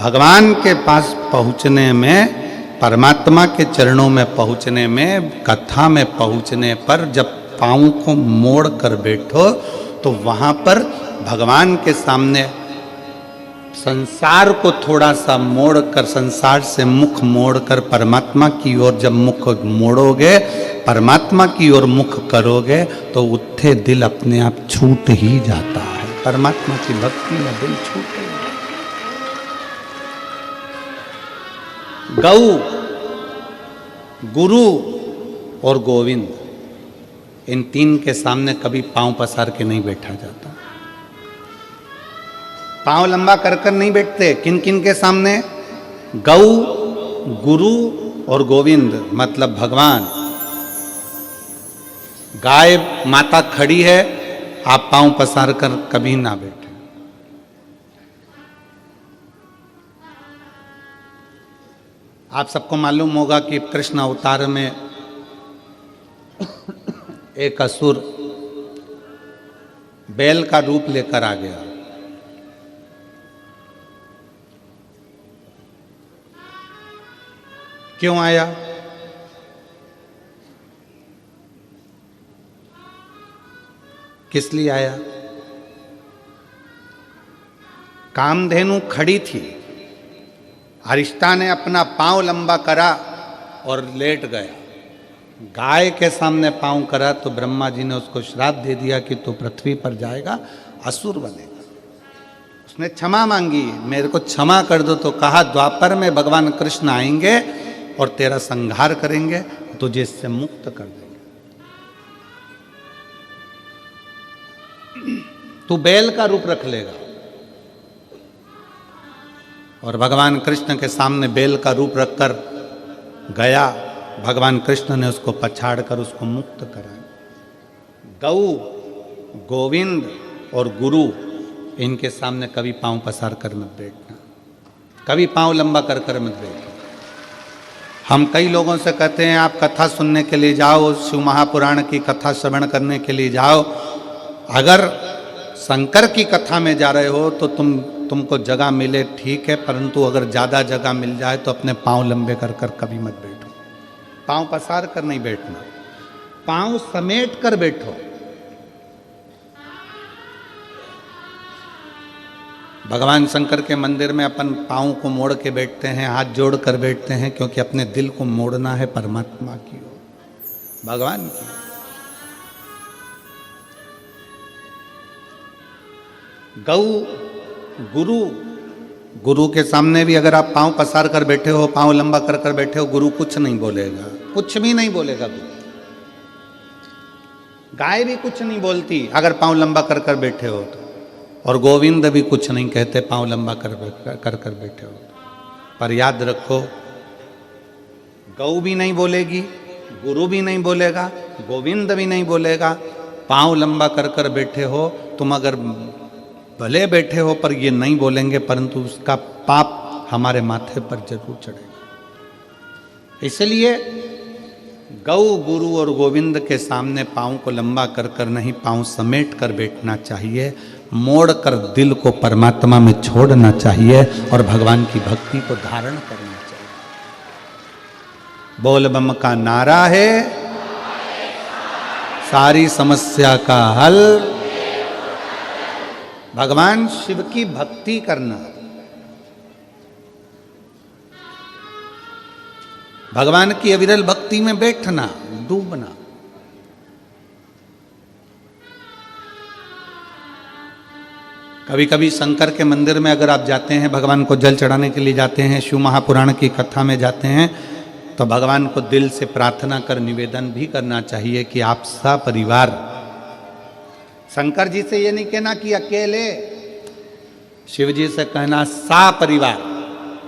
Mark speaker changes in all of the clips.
Speaker 1: भगवान के पास पहुंचने में, परमात्मा के चरणों में पहुंचने में, कथा में पहुंचने पर जब पाँव को मोड़ कर बैठो तो वहां पर भगवान के सामने संसार को थोड़ा सा मोड़ कर, संसार से मुख मोड़ कर परमात्मा की ओर जब मुख मोड़ोगे, परमात्मा की ओर मुख करोगे तो उत्थे दिल अपने आप छूट ही जाता है। परमात्मा की भक्ति में दिल छूटे। गौ, गुरु और गोविंद, इन तीन के सामने कभी पांव पसार के नहीं बैठा जाता। पांव लंबा कर कर नहीं बैठते। किन किन के सामने? गौ, गुरु और गोविंद, मतलब भगवान। गाय माता खड़ी है, आप पांव पसार कर कभी ना बैठे। आप सबको मालूम होगा कि कृष्ण अवतार में एक असुर बैल का रूप लेकर आ गया। क्यों आया? किस लिए आया? कामधेनु खड़ी थी, अरिष्टा ने अपना पांव लंबा करा और लेट गया। गाय के सामने पांव करा तो ब्रह्मा जी ने उसको श्राप दे दिया कि तू पृथ्वी पर जाएगा, असुर बनेगा। उसने क्षमा मांगी, मेरे को क्षमा कर दो। तो कहा द्वापर में भगवान कृष्ण आएंगे और तेरा संहार करेंगे, तुझे इससे मुक्त कर देंगे। तू बैल का रूप रख लेगा। और भगवान कृष्ण के सामने बैल का रूप रखकर गया। भगवान कृष्ण ने उसको पछाड़ कर उसको मुक्त कराया। गौ, गोविंद और गुरु, इनके सामने कभी पांव पसार कर मत बैठना, कभी पांव लंबा कर कर मत बैठना। हम कई लोगों से कहते हैं आप कथा सुनने के लिए जाओ, शिव महापुराण की कथा श्रवण करने के लिए जाओ। अगर शंकर की कथा में जा रहे हो तो तुमको जगह मिले ठीक है, परंतु अगर ज़्यादा जगह मिल जाए तो अपने पांव लंबे कर कर कभी मत बैठो। पांव पसार कर नहीं बैठना, पांव समेट कर बैठो। भगवान शंकर के मंदिर में अपन पांव को मोड़ के बैठते हैं, हाथ जोड़ कर बैठते हैं, क्योंकि अपने दिल को मोड़ना है परमात्मा की ओर, भगवान की। गौ, गुरु, गुरु के सामने भी अगर आप पांव पसार कर बैठे हो, पांव लंबा कर कर बैठे हो, गुरु कुछ नहीं बोलेगा, कुछ भी नहीं बोलेगा गुरु। गाय भी कुछ नहीं बोलती अगर पांव लंबा कर कर बैठे हो तो, और गोविंद भी कुछ नहीं कहते पांव लंबा कर कर बैठे हो। पर याद रखो, गौ भी नहीं बोलेगी, गुरु भी नहीं बोलेगा, गोविंद भी नहीं बोलेगा। पांव लंबा कर कर बैठे हो तुम, अगर भले बैठे हो पर ये नहीं बोलेंगे, परंतु उसका पाप हमारे माथे पर जरूर चढ़ेगा। इसलिए गौ, गुरु और गोविंद के सामने पांव को लंबा कर कर नहीं, पांव समेट कर बैठना चाहिए। मोड़ कर दिल को परमात्मा में छोड़ना चाहिए और भगवान की भक्ति को धारण करना चाहिए। बोल बम का नारा है, सारी समस्या का हल। भगवान शिव की भक्ति करना, भगवान की अविरल भक्ति में बैठना, डूबना। कभी कभी शंकर के मंदिर में अगर आप जाते हैं, भगवान को जल चढ़ाने के लिए जाते हैं, शिव महापुराण की कथा में जाते हैं, तो भगवान को दिल से प्रार्थना कर निवेदन भी करना चाहिए कि आप सपरिवार, शंकर जी से ये नहीं कहना कि अकेले, शिव जी से कहना सपरिवार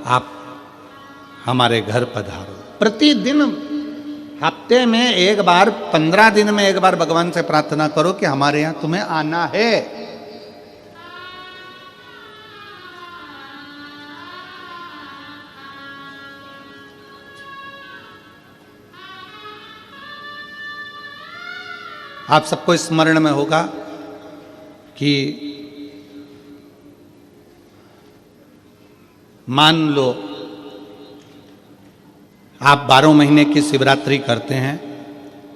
Speaker 1: आप हमारे घर पधारो। प्रतिदिन, हफ्ते में एक बार, 15 दिन में एक बार भगवान से प्रार्थना करो कि हमारे यहां तुम्हें आना है। आप सबको स्मरण में होगा कि मान लो आप 12 महीने की शिवरात्रि करते हैं,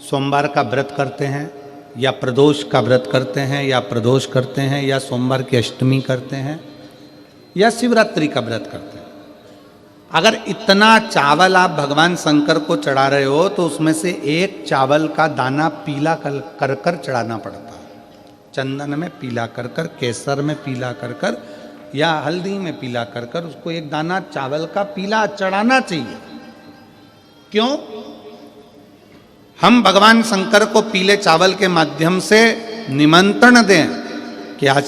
Speaker 1: सोमवार का व्रत करते हैं, या प्रदोष का व्रत करते हैं, या प्रदोष करते हैं, या सोमवार की अष्टमी करते हैं, या शिवरात्रि का व्रत करते हैं। अगर इतना चावल आप भगवान शंकर को चढ़ा रहे हो तो उसमें से एक चावल का दाना पीला कर कर चढ़ाना पड़ता है। चंदन में पीला कर कर, केसर में पीला कर कर, या हल्दी में पीला कर कर उसको एक दाना चावल का पीला चढ़ाना चाहिए। क्यों? हम भगवान शंकर को पीले चावल के माध्यम से निमंत्रण दें कि आज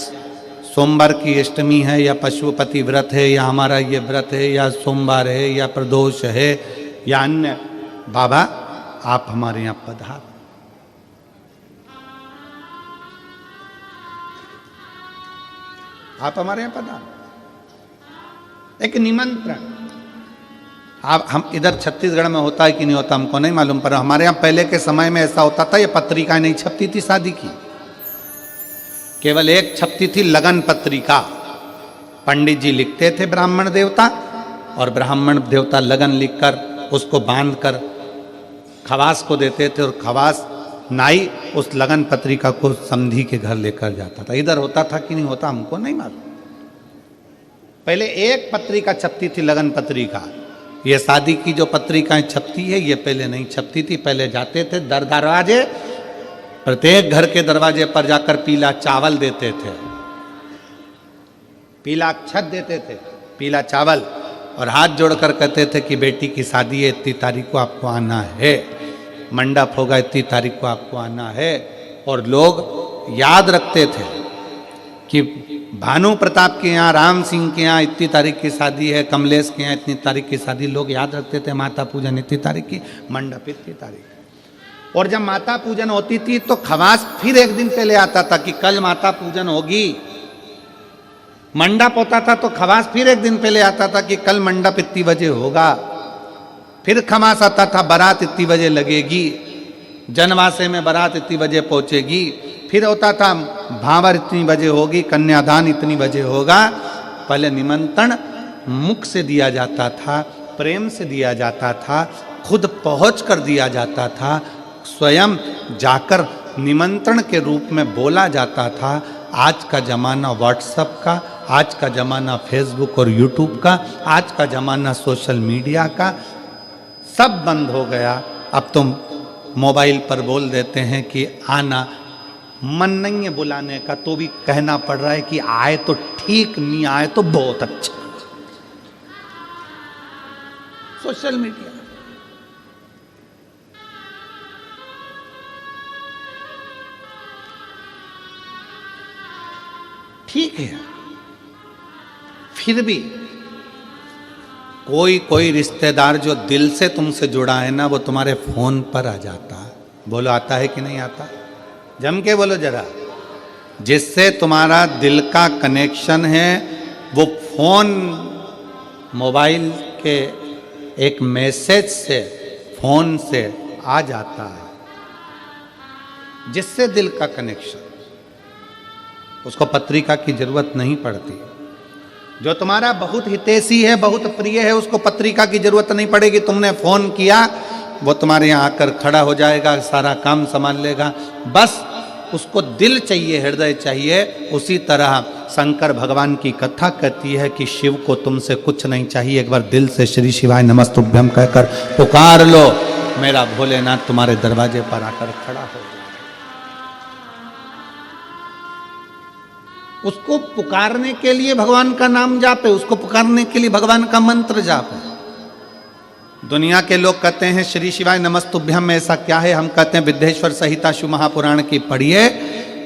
Speaker 1: सोमवार की अष्टमी है, या पशुपति व्रत है, या हमारा ये व्रत है, या सोमवार है, या प्रदोष है, या अन्य, बाबा आप हमारे यहां पधार। आप हमारे यहां पधार, एक निमंत्रण। आप हम इधर छत्तीसगढ़ में होता है कि नहीं होता हमको नहीं मालूम, पर हमारे यहाँ पहले के समय में ऐसा होता था, ये पत्रिकाएं नहीं छपती थी शादी की, केवल एक छपती थी लगन पत्रिका। पंडित जी लिखते थे ब्राह्मण देवता, और ब्राह्मण देवता लगन लिखकर उसको बांधकर खवास को देते थे, और खवास नाई उस लगन पत्रिका को समधी के घर लेकर जाता था। इधर होता था कि नहीं होता हमको नहीं मालूम। पहले एक पत्रिका छपती थी, लगन पत्रिका। ये शादी की जो पत्रिकाएं छपती है ये पहले नहीं छपती थी। पहले जाते थे दर दरवाजे, प्रत्येक घर के दरवाजे पर जाकर पीला चावल देते थे, पीला अक्षत देते थे, पीला चावल, और हाथ जोड़कर कहते थे कि बेटी की शादी है, इतनी तारीख को आपको आना है, मंडप होगा, इतनी तारीख को आपको आना है। और लोग याद रखते थे कि भानु प्रताप के यहाँ, राम सिंह के यहाँ इतनी तारीख की शादी है, कमलेश के यहाँ इतनी तारीख की शादी, लोग याद रखते थे। माता पूजन इतनी तारीख की, मंडप इतनी तारीख। और जब माता पूजन होती थी तो खवास फिर एक दिन पहले आता था कि कल माता पूजन होगी। मंडप होता था तो खवास फिर एक दिन पहले आता था कि कल मंडप इतनी बजे होगा। फिर खवास आता था बारात इतनी बजे लगेगी, जनवासे में बारात इतनी बजे पहुंचेगी। फिर होता था भावर इतनी बजे होगी, कन्यादान इतनी बजे होगा। पहले निमंत्रण मुख से दिया जाता था, प्रेम से दिया जाता था, खुद पहुंच कर दिया जाता था, स्वयं जाकर निमंत्रण के रूप में बोला जाता था। आज का ज़माना व्हाट्सएप का, आज का ज़माना फेसबुक और यूट्यूब का, आज का ज़माना सोशल मीडिया का, सब बंद हो गया। अब तुम मोबाइल पर बोल देते हैं कि आना, मन नहीं है बुलाने का तो भी कहना पड़ रहा है कि आए तो ठीक, नहीं आए तो बहुत अच्छा। सोशल मीडिया ठीक है, फिर भी कोई रिश्तेदार जो दिल से तुमसे जुड़ा है ना, वो तुम्हारे फोन पर आ जाता है। बोलो आता है कि नहीं आता? जम के बोलो जरा। जिससे तुम्हारा दिल का कनेक्शन है वो फोन, मोबाइल के एक मैसेज से, फोन से आ जाता है। जिससे दिल का कनेक्शन, उसको पत्रिका की जरूरत नहीं पड़ती। जो तुम्हारा बहुत हितैषी है, बहुत प्रिय है, उसको पत्रिका की जरूरत नहीं पड़ेगी। तुमने फोन किया, वो तुम्हारे यहाँ आकर खड़ा हो जाएगा, सारा काम संभाल लेगा। बस उसको दिल चाहिए, हृदय चाहिए। उसी तरह शंकर भगवान की कथा कहती है कि शिव को तुमसे कुछ नहीं चाहिए, एक बार दिल से श्री शिवाय नमस्तुभ्यम कहकर पुकार लो, मेरा भोलेनाथ तुम्हारे दरवाजे पर आकर खड़ा हो। उसको पुकारने के लिए भगवान का नाम जाप है, उसको पुकारने के लिए भगवान का मंत्र जाप है। दुनिया के लोग कहते हैं श्री शिवाय नमस्तुभ्यम में ऐसा क्या है? हम कहते हैं विद्येश्वर संहिता शिव महापुराण की पढ़िए,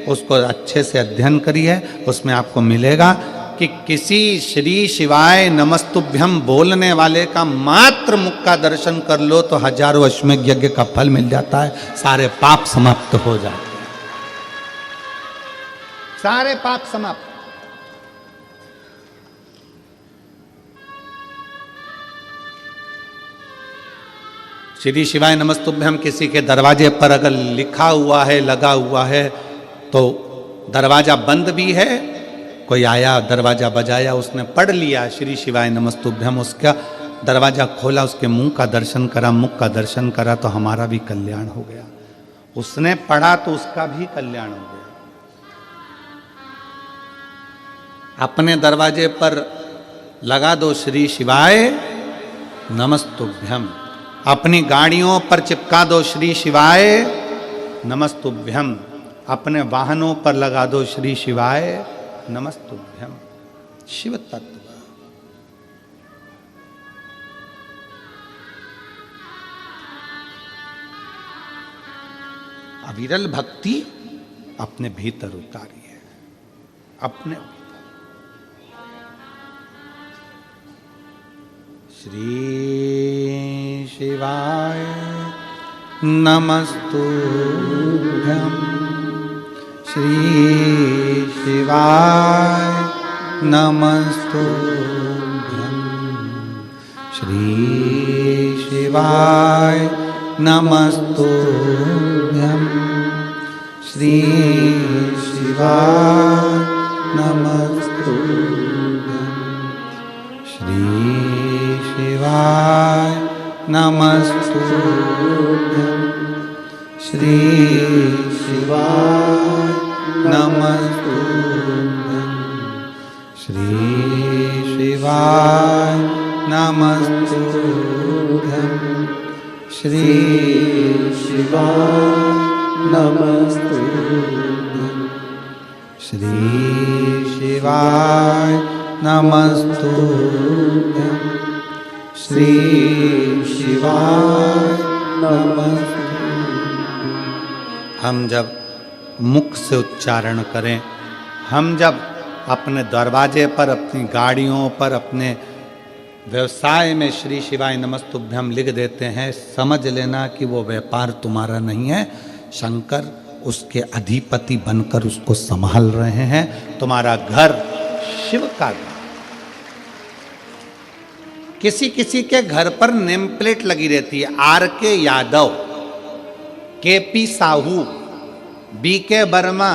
Speaker 1: उसको अच्छे से अध्ययन करिए, उसमें आपको मिलेगा कि किसी श्री शिवाय नमस्तुभ्यम बोलने वाले का मात्र मुख का दर्शन कर लो तो हजारों अश्वमेध यज्ञ का फल मिल जाता है, सारे पाप समाप्त हो जाते हैं, सारे पाप समाप्त। श्री शिवाय नमस्तुभ्यम किसी के दरवाजे पर अगर लिखा हुआ है, लगा हुआ है, तो दरवाजा बंद भी है कोई आया, दरवाजा बजाया, उसने पढ़ लिया श्री शिवाय नमस्तुभ्यम, उसका दरवाजा खोला, उसके मुंह का दर्शन करा, मुख का दर्शन करा, तो हमारा भी कल्याण हो गया। उसने पढ़ा तो उसका भी कल्याण हो गया। अपने दरवाजे पर लगा दो श्री शिवाय नमस्तुभ्यम, अपनी गाड़ियों पर चिपका दो श्री शिवाय नमस्तुभ्यम, अपने वाहनों पर लगा दो श्री शिवाय नमस्तुभ्यम। शिव तत्व अविरल भक्ति अपने भीतर उतारी है, अपने श्री शिवाय नमस्तुभ्यम, श्री शिवाय नमस्तुभ्यम, श्री शिवाय नमस्तुभ्यम, श्री शिवाय नमस्तुभ्यम, श्री शिवाय नमस्तुभ्यम, श्री शिवाय नमस्तुभ्यम, श्री शिवाय नमस्तुभ्यम, श्री शिवाय नमस्तुभ्यम, श्री शिवाय नमस्तुभ्यम, श्री शिवाय नमस्तुभ्यम। हम जब मुख से उच्चारण करें, हम जब अपने दरवाजे पर, अपनी गाड़ियों पर, अपने व्यवसाय में श्री शिवाय नमस्तुभ्यम लिख देते हैं, समझ लेना कि वो व्यापार तुम्हारा नहीं है, शंकर उसके अधिपति बनकर उसको संभाल रहे हैं। तुम्हारा घर शिव का घर। किसी किसी के घर पर नेम प्लेट लगी रहती है, R.K. Yadav, K.P. Sahu, B.K. Verma,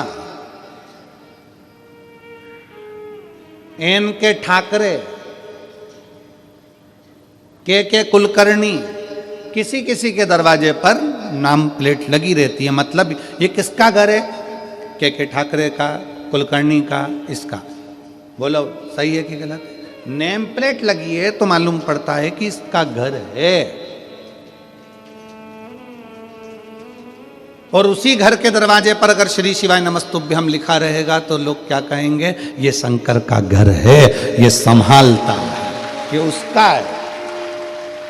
Speaker 1: N.K. Thackeray, K.K. Kulkarni. किसी किसी के दरवाजे पर नाम प्लेट लगी रहती है, मतलब ये किसका घर है? K.K. ठाकरे का, कुलकर्णी का, इसका। बोलो सही है कि गलत? नेम प्लेट लगी है तो मालूम पड़ता है कि इसका घर है। और उसी घर के दरवाजे पर अगर श्री शिवाय नमस्तुभ्यम लिखा रहेगा तो लोग क्या कहेंगे? ये शंकर का घर है, ये संभालता है, ये उसका है,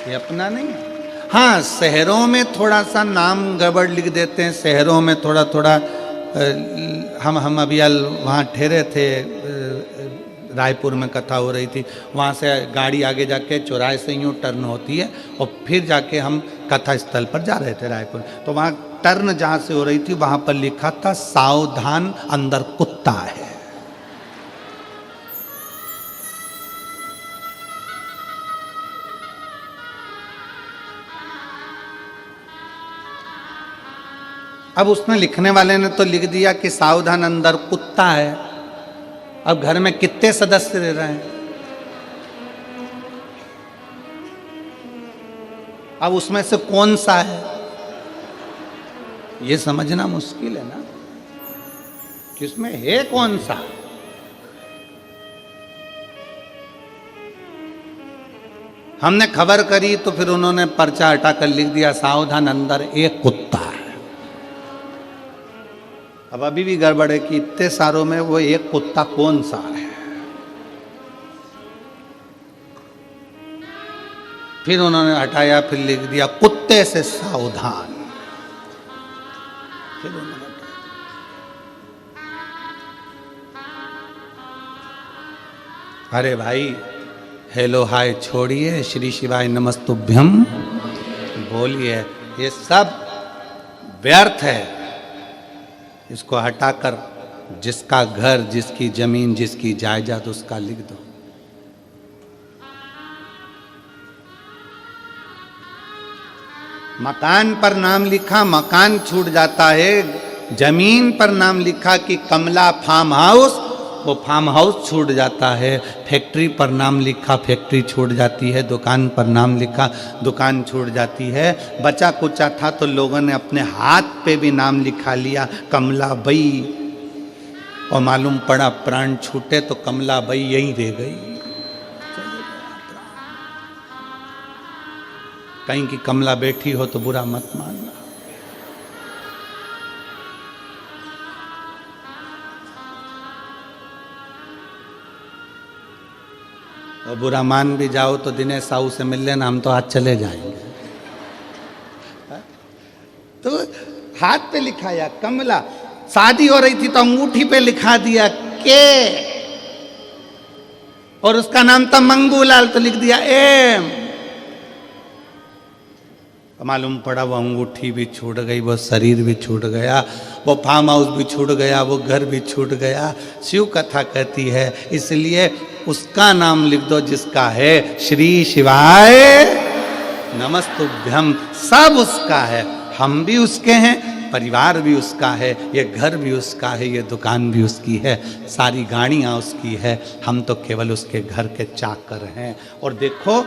Speaker 1: ये अपना नहीं है। हाँ, शहरों में थोड़ा सा नाम गड़बड़ लिख देते हैं, शहरों में थोड़ा थोड़ा। हम अभी वहाँ ठहरे थे, रायपुर में कथा हो रही थी, वहाँ से गाड़ी आगे जाके चौराहे से यूँ टर्न होती है और फिर जाके हम कथा स्थल पर जा रहे थे रायपुर। तो वहाँ टर्न जहाँ से हो रही थी वहाँ पर लिखा था सावधान अंदर कुत्ता है। अब उसने लिखने वाले ने तो लिख दिया कि सावधान अंदर कुत्ता है। अब घर में कितने सदस्य रह रहे हैं? अब उसमें से कौन सा है ये समझना मुश्किल है ना, कि उसमें है कौन सा। हमने खबर करी तो फिर उन्होंने पर्चा हटाकर लिख दिया सावधान अंदर एक कुत्ता है। अब अभी भी गड़बड़ है कि इतने सारों में वो एक कुत्ता कौन सा है। फिर उन्होंने हटाया, फिर लिख दिया कुत्ते से सावधान। फिर उन्होंने अरे भाई, हेलो हाय छोड़िए, श्री शिवाय नमस्तुभ्यम बोलिए। ये सब व्यर्थ है। इसको हटाकर जिसका घर, जिसकी जमीन, जिसकी जायदाद उसका लिख दो। मकान पर नाम लिखा, मकान छूट जाता है। जमीन पर नाम लिखा कि कमला फार्म हाउस, वो फार्म हाउस छूट जाता है, फैक्ट्री पर नाम लिखा फैक्ट्री छूट जाती है, दुकान पर नाम लिखा दुकान छूट जाती है। बचा कुचा था तो लोगों ने अपने हाथ पे भी नाम लिखा लिया कमलाबाई, और मालूम पड़ा प्राण छूटे तो कमलाबाई यहीं रह गई। कहीं की कमला बैठी हो तो बुरा मत मानना। और बुरा मान भी जाओ तो दिनेश साहू से मिल लेना, हम तो आज चले जाएंगे। तो हाथ पे लिखाया कमला, शादी हो रही थी तो अंगूठी पे लिखा दिया के, और उसका नाम था मंगूलाल तो लिख दिया एम। मालूम पड़ा वो अंगूठी भी छूट गई, वो शरीर भी छूट गया, वो फार्म हाउस भी छूट गया, वो घर भी छूट गया। शिव कथा कहती है इसलिए उसका नाम लिख दो जिसका है, श्री शिवाय नमस्तुभ्यम। सब उसका है, हम भी उसके हैं, परिवार भी उसका है, ये घर भी उसका है, ये दुकान भी उसकी है, सारी गाड़ियाँ उसकी है, हम तो केवल उसके घर के चाकर हैं। और देखो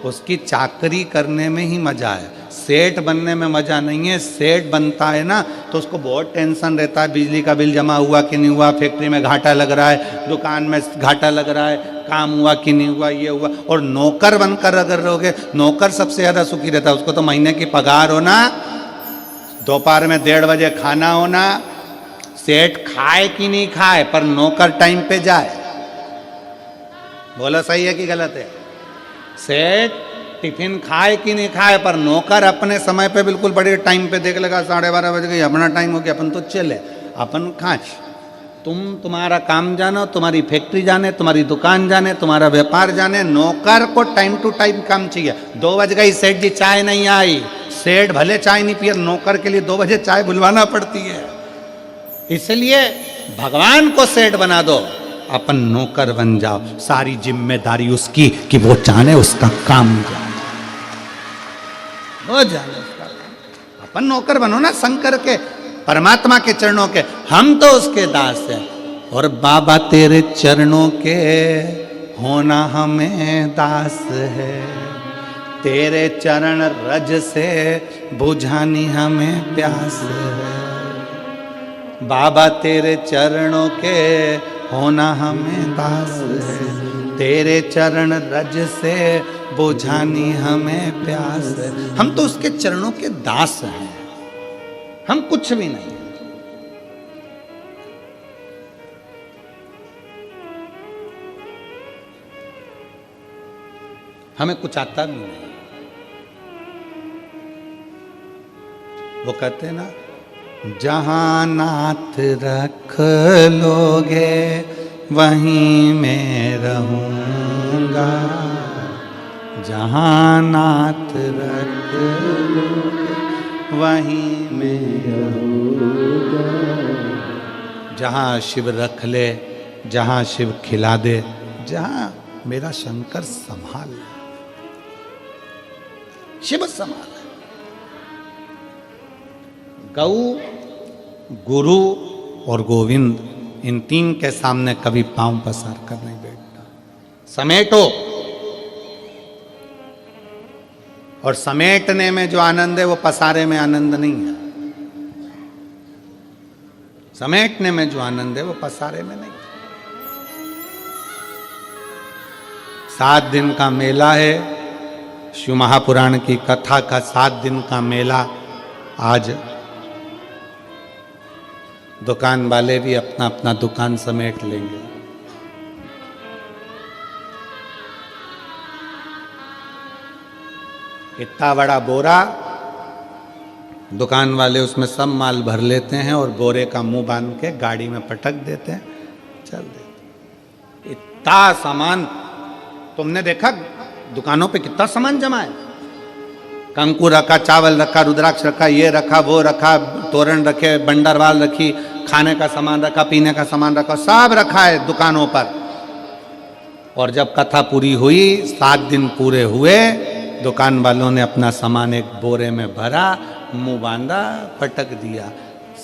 Speaker 1: उसकी चाकरी करने में ही मजा है, सेठ बनने में मजा नहीं है। सेठ बनता है ना तो उसको बहुत टेंशन रहता है, बिजली का बिल जमा हुआ कि नहीं हुआ, फैक्ट्री में घाटा लग रहा है, दुकान में घाटा लग रहा है, काम हुआ कि नहीं हुआ, ये हुआ। और नौकर बनकर अगर रहोगे, नौकर सबसे ज्यादा सुखी रहता है, उसको तो महीने की पगार होना, दोपहर में 1:30 बजे खाना होना, सेठ खाए कि नहीं खाए पर नौकर टाइम पे जाए। बोलो सही है कि गलत है? सेठ टिफिन खाए कि नहीं खाए पर नौकर अपने समय पे बिल्कुल बड़े टाइम पे देख लेगा, 12:30 बज गई, अपना टाइम हो गया, अपन तो चले, अपन खाए। तुम्हारा काम जानो, तुम्हारी फैक्ट्री जाने, तुम्हारी दुकान जाने, तुम्हारा व्यापार जाने, नौकर को टाइम टू टाइम काम चाहिए। 2 बज गई, सेठ जी चाय नहीं आई, सेठ भले चाय नहीं पिए, नौकर के लिए 2 बजे चाय बुलवाना पड़ती है। इसलिए भगवान को सेठ बना दो, अपन नौकर बन जाओ, सारी जिम्मेदारी उसकी कि वो जाने उसका काम जाने, वो जाने उसका काम। अपन नौकर बनो ना शंकर के, परमात्मा के चरणों के, हम तो उसके दास हैं। और बाबा तेरे चरणों के होना हमें दास है, तेरे चरण रज से बुझानी हमें प्यास है। बाबा तेरे चरणों के होना हमें दास है, तेरे चरण रज से बुझानी हमें प्यास है। हम तो उसके चरणों के दास हैं, हम कुछ भी नहीं। हमें कुछ आता भी नहीं। वो कहते हैं ना, जहां नाथ रख लोगे वहीं मैं रहूंगा, जहां नाथ रख लोगे वहीं मैं रहूंगा। जहां शिव रख ले, जहां शिव खिला दे, जहां मेरा शंकर संभाल ले, शिव संभाल। गौ, गुरु और गोविंद, इन 3 के सामने कभी पांव पसार कर नहीं बैठना। समेटो, और समेटने में जो आनंद है वो पसारे में आनंद नहीं है। समेटने में जो आनंद है वो पसारे में नहीं। 7 दिन का मेला है, शिव महापुराण की कथा का 7 दिन का मेला। आज दुकान वाले भी अपना अपना दुकान समेट लेंगे। इतना बड़ा बोरा, दुकान वाले उसमें सब माल भर लेते हैं और बोरे का मुंह बांध के गाड़ी में पटक देते हैं, चल देते। इतना सामान तुमने देखा दुकानों पे कितना सामान जमा है? कंकु रखा, चावल रखा, रुद्राक्ष रखा, ये रखा, वो रखा, तोरण रखे, बंडरवाल रखी, खाने का सामान रखा, पीने का सामान रखा, सब रखा है दुकानों पर। और जब कथा पूरी हुई, 7 दिन पूरे हुए, दुकान वालों ने अपना सामान एक बोरे में भरा, मुंह बांधा, पटक दिया।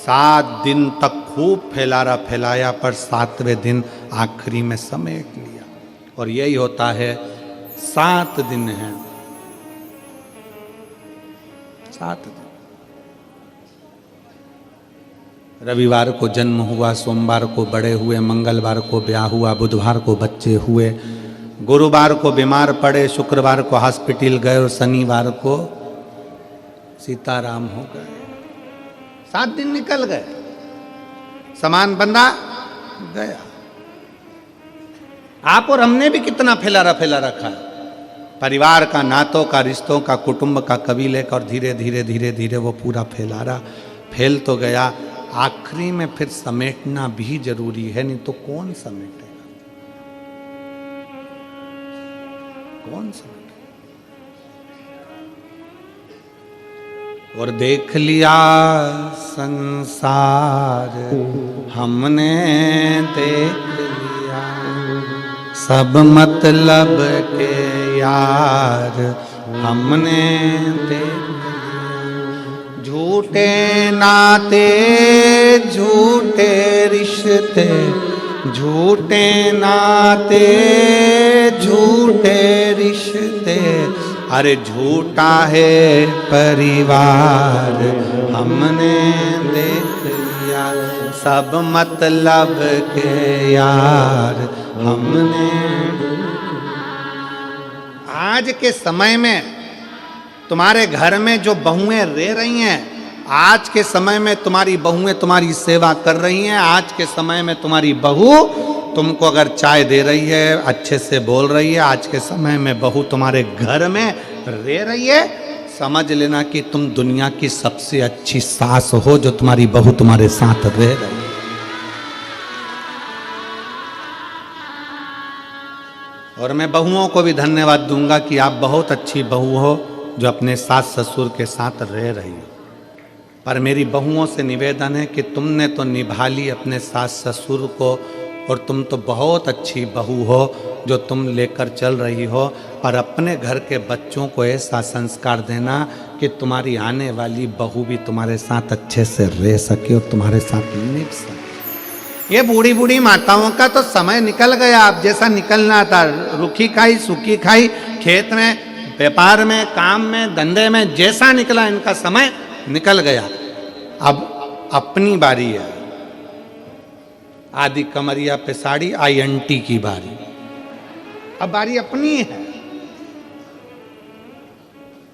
Speaker 1: 7 दिन तक खूब फैलाया, पर 7वें दिन आखिरी में समेट लिया। और यही होता है, 7 दिन है, 7 दिन। रविवार को जन्म हुआ, सोमवार को बड़े हुए, मंगलवार को ब्याह हुआ, बुधवार को बच्चे हुए, गुरुवार को बीमार पड़े, शुक्रवार को हॉस्पिटल गए और शनिवार को सीताराम हो गए। 7 दिन निकल गए, सामान बंधा गया। आप और हमने भी कितना फैला रखा है, परिवार का, नातों का, रिश्तों का, कुटुंब का, कबीले का, और धीरे धीरे वो पूरा फैल तो गया। आखिरी में फिर समेटना भी जरूरी है, नहीं तो कौन समेटेगा, कौन समेटेगा। और देख लिया संसार हमने, देख लिया सब मतलब के यार हमने देख लिया। झूठे नाते, झूठे रिश्ते, झूठे नाते, झूठे रिश्ते, अरे झूठा है परिवार हमने देख लिया। सब मतलब के यार हमने। आज के समय में तुम्हारे घर में जो बहुएं रह रही हैं, आज के समय में तुम्हारी बहुएं तुम्हारी सेवा कर रही हैं। आज के समय में तुम्हारी बहू तुमको अगर चाय दे रही है, अच्छे से बोल रही है, आज के समय में बहू तुम्हारे घर में रह रही है, समझ लेना कि तुम दुनिया की सबसे अच्छी सास हो, जो तुम्हारी बहू तुम्हारे साथ रह रही है। और मैं बहुओं को भी धन्यवाद दूंगा कि आप बहुत अच्छी बहू हो, जो अपने सास ससुर के साथ रह रही हो। पर मेरी बहुओं से निवेदन है कि तुमने तो निभा ली अपने सास ससुर को, और तुम तो बहुत अच्छी बहू हो जो तुम लेकर चल रही हो, पर अपने घर के बच्चों को ऐसा संस्कार देना कि तुम्हारी आने वाली बहू भी तुम्हारे साथ अच्छे से रह सके और तुम्हारे साथ निभ सके। ये बूढ़ी बूढ़ी माताओं का तो समय निकल गया, अब जैसा निकलना था, रूखी खाई सूखी खाई, खेत में, व्यापार में, काम में, धंधे में, जैसा निकला इनका समय निकल गया। अब अपनी बारी है। आदि कमरिया पे साड़ी, INT की बारी, अब बारी अपनी है।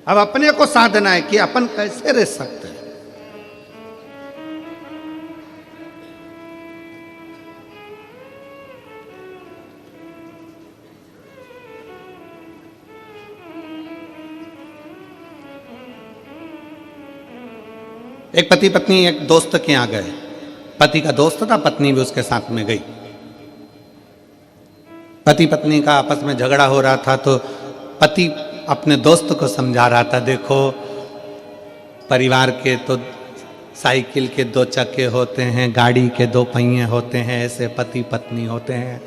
Speaker 1: अब अपने को साधना है कि अपन कैसे रह सकते हैं। एक पति पत्नी एक दोस्त के यहाँ गए। पति का दोस्त था, पत्नी भी उसके साथ में गई। पति पत्नी का आपस में झगड़ा हो रहा था, तो पति अपने दोस्त को समझा रहा था, देखो परिवार के तो साइकिल के 2 चक्के होते हैं, गाड़ी के 2 पहिए होते हैं, ऐसे पति पत्नी होते हैं।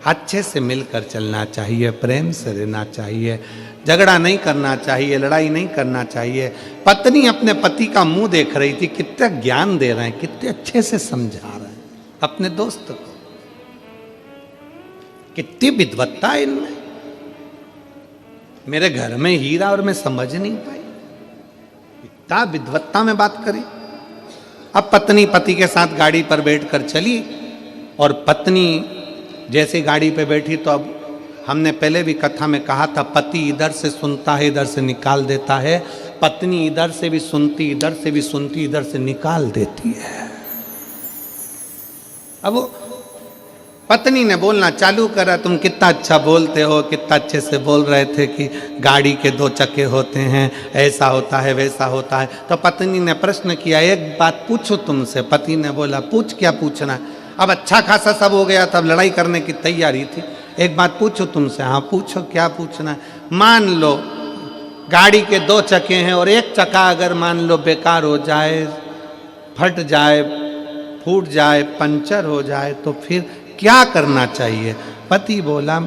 Speaker 1: अच्छे से मिलकर चलना चाहिए, प्रेम से रहना चाहिए, झगड़ा नहीं करना चाहिए, लड़ाई नहीं करना चाहिए। पत्नी अपने पति का मुंह देख रही थी, कितना ज्ञान दे रहे हैं, कितने अच्छे से समझा रहे हैं अपने दोस्त को, कितनी विद्वत्ता है इनमें। मेरे घर में हीरा और मैं समझ नहीं पाई, इतना विद्वत्ता में बात करी। अब पत्नी पति के साथ गाड़ी पर बैठकर चली, और पत्नी जैसे गाड़ी पे बैठी, तो अब हमने पहले भी कथा में कहा था, पति इधर से सुनता है, इधर से निकाल देता है, पत्नी इधर से भी सुनती, इधर से भी सुनती, इधर से निकाल देती है। अब पत्नी ने बोलना चालू करा, तुम कितना अच्छा बोलते हो, कितना अच्छे से बोल रहे थे कि गाड़ी के 2 चक्के होते हैं, ऐसा होता है, वैसा होता है। तो पत्नी ने प्रश्न किया, एक बात पूछो तुमसे। पति ने बोला, पूछ, क्या पूछना है। अब अच्छा खासा सब हो गया था, अब लड़ाई करने की तैयारी थी। एक बात पूछो तुमसे। हाँ पूछो, क्या पूछना है। मान लो गाड़ी के 2 चक्के हैं, और एक चक्का अगर मान लो बेकार हो जाए, फट जाए, फूट जाए, पंचर हो जाए, तो फिर क्या करना चाहिए। पति बोला,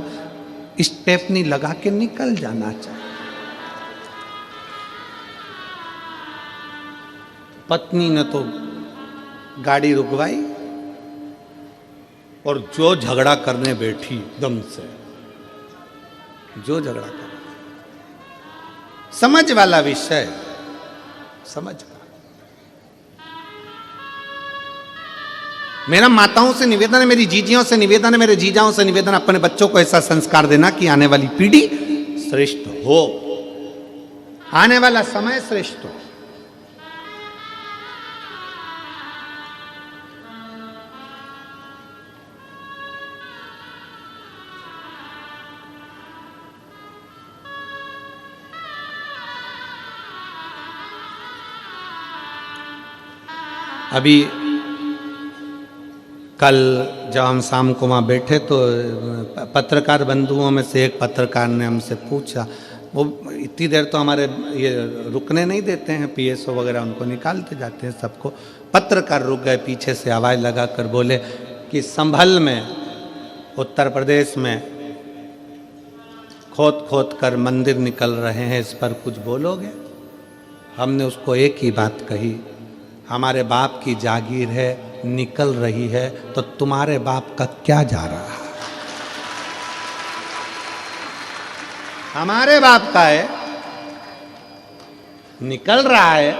Speaker 1: स्टेपनी लगा के निकल जाना चाहिए। पत्नी ने तो गाड़ी रुकवाई और जो झगड़ा करने बैठी दम से, जो झगड़ा कर, समझ वाला विषय, समझ का। मेरा माताओं से निवेदन है, मेरी जीजियों से निवेदन है, मेरे जीजाओं से निवेदन, अपने बच्चों को ऐसा संस्कार देना कि आने वाली पीढ़ी श्रेष्ठ हो, आने वाला समय श्रेष्ठ हो। अभी कल जब हम शाम को वहाँ बैठे तो पत्रकार बंधुओं में से एक पत्रकार ने हमसे पूछा, वो इतनी देर तो हमारे ये रुकने नहीं देते हैं, पीएसओ वगैरह उनको निकालते जाते हैं सबको। पत्रकार रुक गए, पीछे से आवाज़ लगा कर बोले कि संभल में उत्तर प्रदेश में खोद खोद कर मंदिर निकल रहे हैं, इस पर कुछ बोलोगे? हमने उसको एक ही बात कही, हमारे बाप की जागीर है, निकल रही है, तो तुम्हारे बाप का क्या जा रहा है? हमारे बाप का है, निकल रहा है,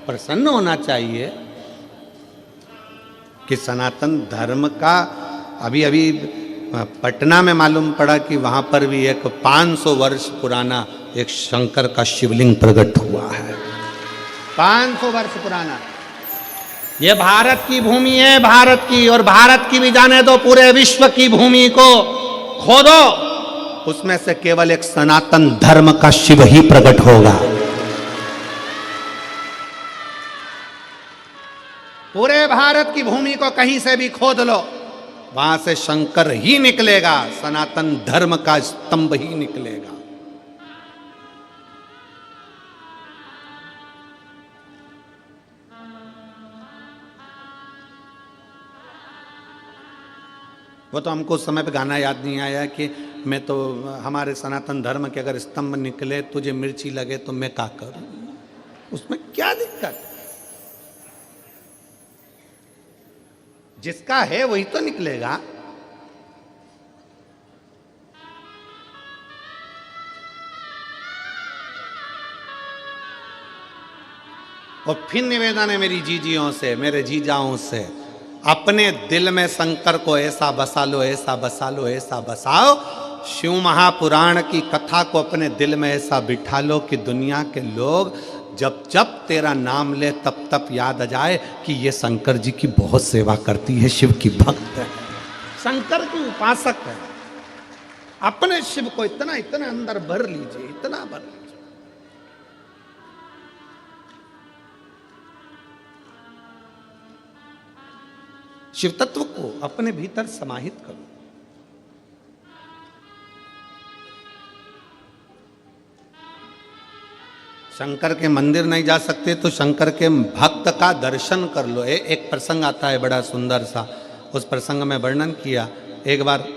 Speaker 1: प्रसन्न होना चाहिए कि सनातन धर्म का। अभी अभी पटना में मालूम पड़ा कि वहां पर भी एक 500 वर्ष पुराना एक शंकर का शिवलिंग प्रकट हुआ है, 500 वर्ष पुराना। ये भारत की भूमि है, भारत की, और भारत की भी जाने दो, पूरे विश्व की भूमि को खोदो, उसमें से केवल एक सनातन धर्म का शिव ही प्रकट होगा। पूरे भारत की भूमि को कहीं से भी खोद लो, वहां से शंकर ही निकलेगा, सनातन धर्म का स्तंभ ही निकलेगा। वो तो हमको उस समय पे गाना याद नहीं आया कि मैं तो, हमारे सनातन धर्म के अगर स्तंभ निकले, तुझे मिर्ची लगे तो मैं क्या करूं? उसमें क्या दिक्कत? जिसका है वही तो निकलेगा। और फिर निवेदन है मेरी जीजियों से, मेरे जीजाओं से, अपने दिल में शंकर को ऐसा बसा लो, ऐसा बसा लो, ऐसा बसाओ, शिव महापुराण की कथा को अपने दिल में ऐसा बिठा लो कि दुनिया के लोग जब जब तेरा नाम ले तब तब याद आ जाए कि ये शंकर जी की बहुत सेवा करती है, शिव की भक्त है, शंकर की उपासक है। अपने शिव को इतना इतना अंदर भर लीजिए, इतना भर लीजिए। शिव तत्व को अपने भीतर समाहित करो। शंकर के मंदिर नहीं जा सकते तो शंकर के भक्त का दर्शन कर लो। एक प्रसंग आता है बड़ा सुंदर सा, उस प्रसंग में वर्णन किया। एक बार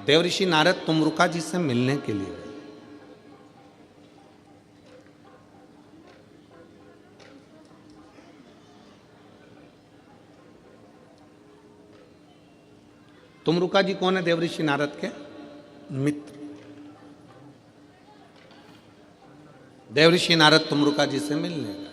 Speaker 1: देवऋषि नारद तुमरुका जी से मिलने के लिए गए। तुमरुका जी कौन है? देवऋषि नारद के मित्र। देवऋषि नारद तुमरुका जी से मिलने गए।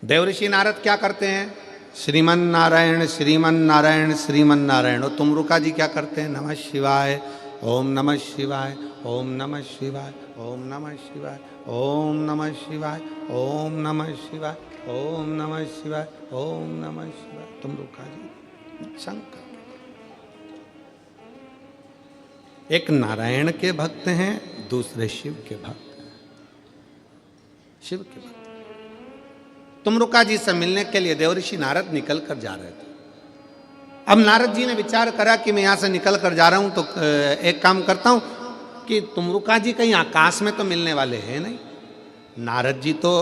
Speaker 1: देवऋषि नारद क्या करते हैं? श्रीमन नारायण श्रीमन नारायण श्रीमन नारायण। और तुमरुका जी क्या करते हैं? नमः शिवाय, ओम नमः शिवाय, ओम नमः शिवाय, ओम नमः शिवाय, ओम नमः शिवाय, ओम नमः शिवाय, ओम नमः शिवाय, ओम नमः शिवाय। तुमरुका जी शंकर एक नारायण के भक्त हैं, दूसरे शिव के भक्त हैं, शिव के भक्त। तुमरुका जी से मिलने के लिए देवऋषि नारद निकल कर जा रहे थे। अब नारद जी ने विचार करा कि मैं यहां से निकल कर जा रहा हूं तो एक काम करता हूं कि तुमरुका जी कहीं आकाश में तो मिलने वाले हैं नहीं। नारद जी तो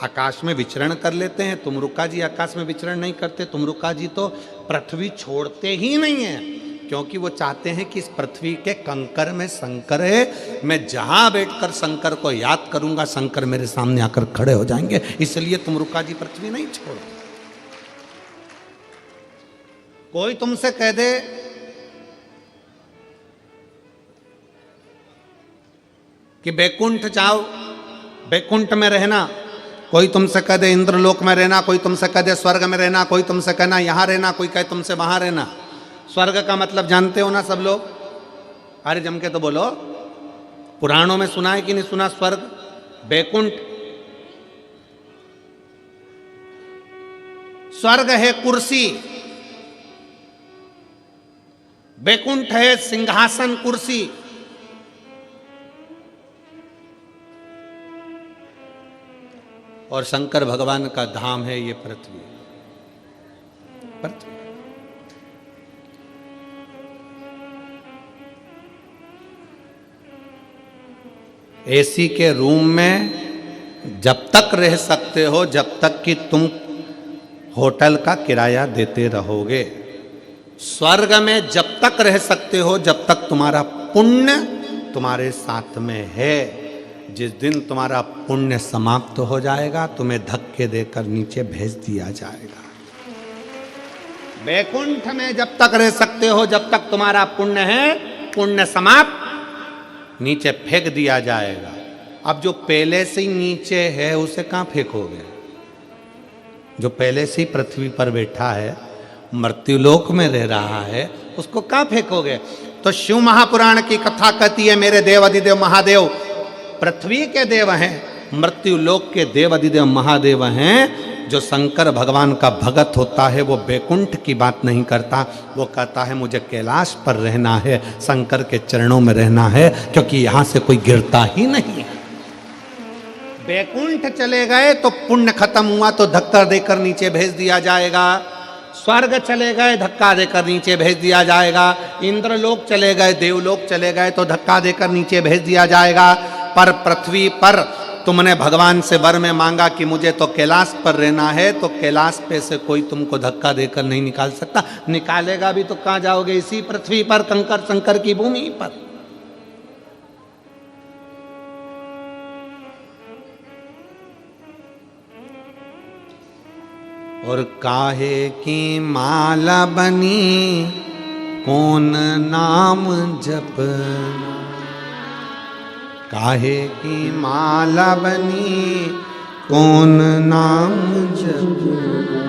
Speaker 1: आकाश में विचरण कर लेते हैं, तुमरुका जी आकाश में विचरण नहीं करते। तुमरुका जी तो पृथ्वी छोड़ते ही नहीं है, क्योंकि वो चाहते हैं कि इस पृथ्वी के कंकर में शंकर है, मैं जहां बैठकर शंकर को याद करूंगा शंकर मेरे सामने आकर खड़े हो जाएंगे, इसलिए तुमरुका जी पृथ्वी नहीं छोड़ते। कोई तुमसे कह दे कि बैकुंठ जाओ, बैकुंठ में रहना, कोई तुमसे कह दे इंद्रलोक में रहना, कोई तुमसे कह दे स्वर्ग में रहना, कोई तुमसे कहना यहां रहना, कोई कहे तुमसे वहां रहना। स्वर्ग का मतलब जानते हो ना सब लोग? अरे जम के तो बोलो, पुराणों में सुना है कि नहीं सुना? स्वर्ग, बैकुंठ। स्वर्ग है कुर्सी, बैकुंठ है सिंहासन कुर्सी। और शंकर भगवान का धाम है ये पृथ्वी। पृथ्वी एसी के रूम में जब तक रह सकते हो, जब तक कि तुम होटल का किराया देते रहोगे। स्वर्ग में जब तक रह सकते हो, जब तक तुम्हारा पुण्य तुम्हारे साथ में है। जिस दिन तुम्हारा पुण्य समाप्त हो जाएगा, तुम्हें धक्के देकर नीचे भेज दिया जाएगा। वैकुंठ में जब तक रह सकते हो, जब तक तुम्हारा पुण्य है, पुण्य समाप्त, नीचे फेंक दिया जाएगा। अब जो पहले से ही नीचे है उसे कहां फेंकोगे? जो पहले से ही पृथ्वी पर बैठा है, मृत्युलोक में रह रहा है, उसको कहां फेंकोगे? तो शिव महापुराण की कथा कहती है, मेरे देव अधिदेव महादेव पृथ्वी के देव हैं, मृत्युलोक के देव अधिदेव महादेव हैं। जो शंकर भगवान का भगत होता है वो बैकुंठ की बात नहीं करता, वो कहता है मुझे कैलाश पर रहना है, शंकर के चरणों में रहना है, क्योंकि यहां से कोई गिरता ही नहीं है। बैकुंठ चले गए तो पुण्य खत्म हुआ तो धक्का देकर नीचे भेज दिया जाएगा। स्वर्ग चले गए, धक्का देकर नीचे भेज दिया जाएगा। इंद्रलोक चले गए, देवलोक चले गए तो धक्का देकर नीचे भेज दिया जाएगा। पर पृथ्वी पर तुमने भगवान से वर में मांगा कि मुझे तो कैलाश पर रहना है, तो कैलाश पे से कोई तुमको धक्का देकर नहीं निकाल सकता। निकालेगा भी तो कहां जाओगे? इसी पृथ्वी पर, कंकर शंकर की भूमि पर। और काहे की माला बनी, कौन नाम जपना। काहे की माला बनी, कौन नाम जपना।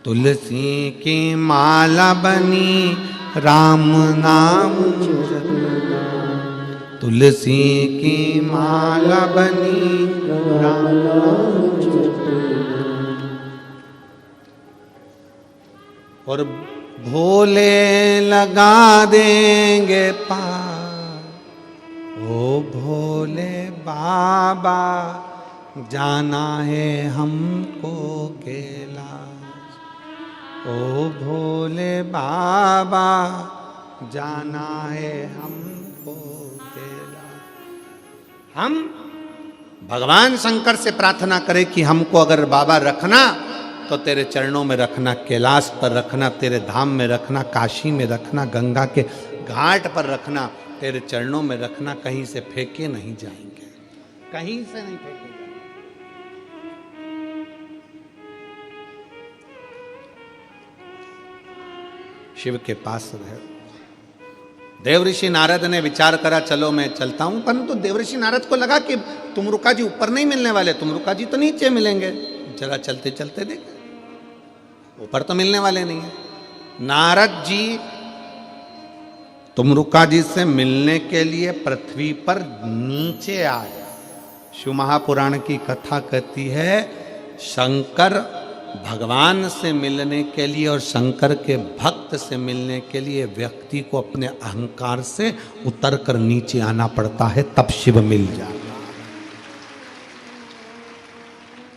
Speaker 1: तुलसी की माला बनी, राम नाम जपना। तुलसी की माला बनी, राम नाम जपना। और भोले लगा देंगे पार, ओ भोले बाबा जाना है हमको कैलाश। ओ भोले बाबा जाना है हमको कैलाश। हम भगवान शंकर से प्रार्थना करें कि हमको अगर बाबा रखना तो तेरे चरणों में रखना, कैलाश पर रखना, तेरे धाम में रखना, काशी में रखना, गंगा के घाट पर रखना, तेरे चरणों में रखना। कहीं से फेंके नहीं जाएंगे, कहीं से नहीं फेंके जाएंगे। शिव के पास रहे। देवऋषि नारद ने विचार करा, चलो मैं चलता हूं, परंतु देवऋषि नारद को लगा कि तुमरुका जी ऊपर नहीं मिलने वाले, तुमरुका जी तो नीचे मिलेंगे। जरा चलते चलते देखे, ऊपर तो मिलने वाले नहीं है। नारद जी तुमरुका जी से मिलने के लिए पृथ्वी पर नीचे आए। शिव महापुराण की कथा कहती है, शंकर भगवान से मिलने के लिए और शंकर के भक्त से मिलने के लिए व्यक्ति को अपने अहंकार से उतरकर नीचे आना पड़ता है, तब शिव मिल जाता।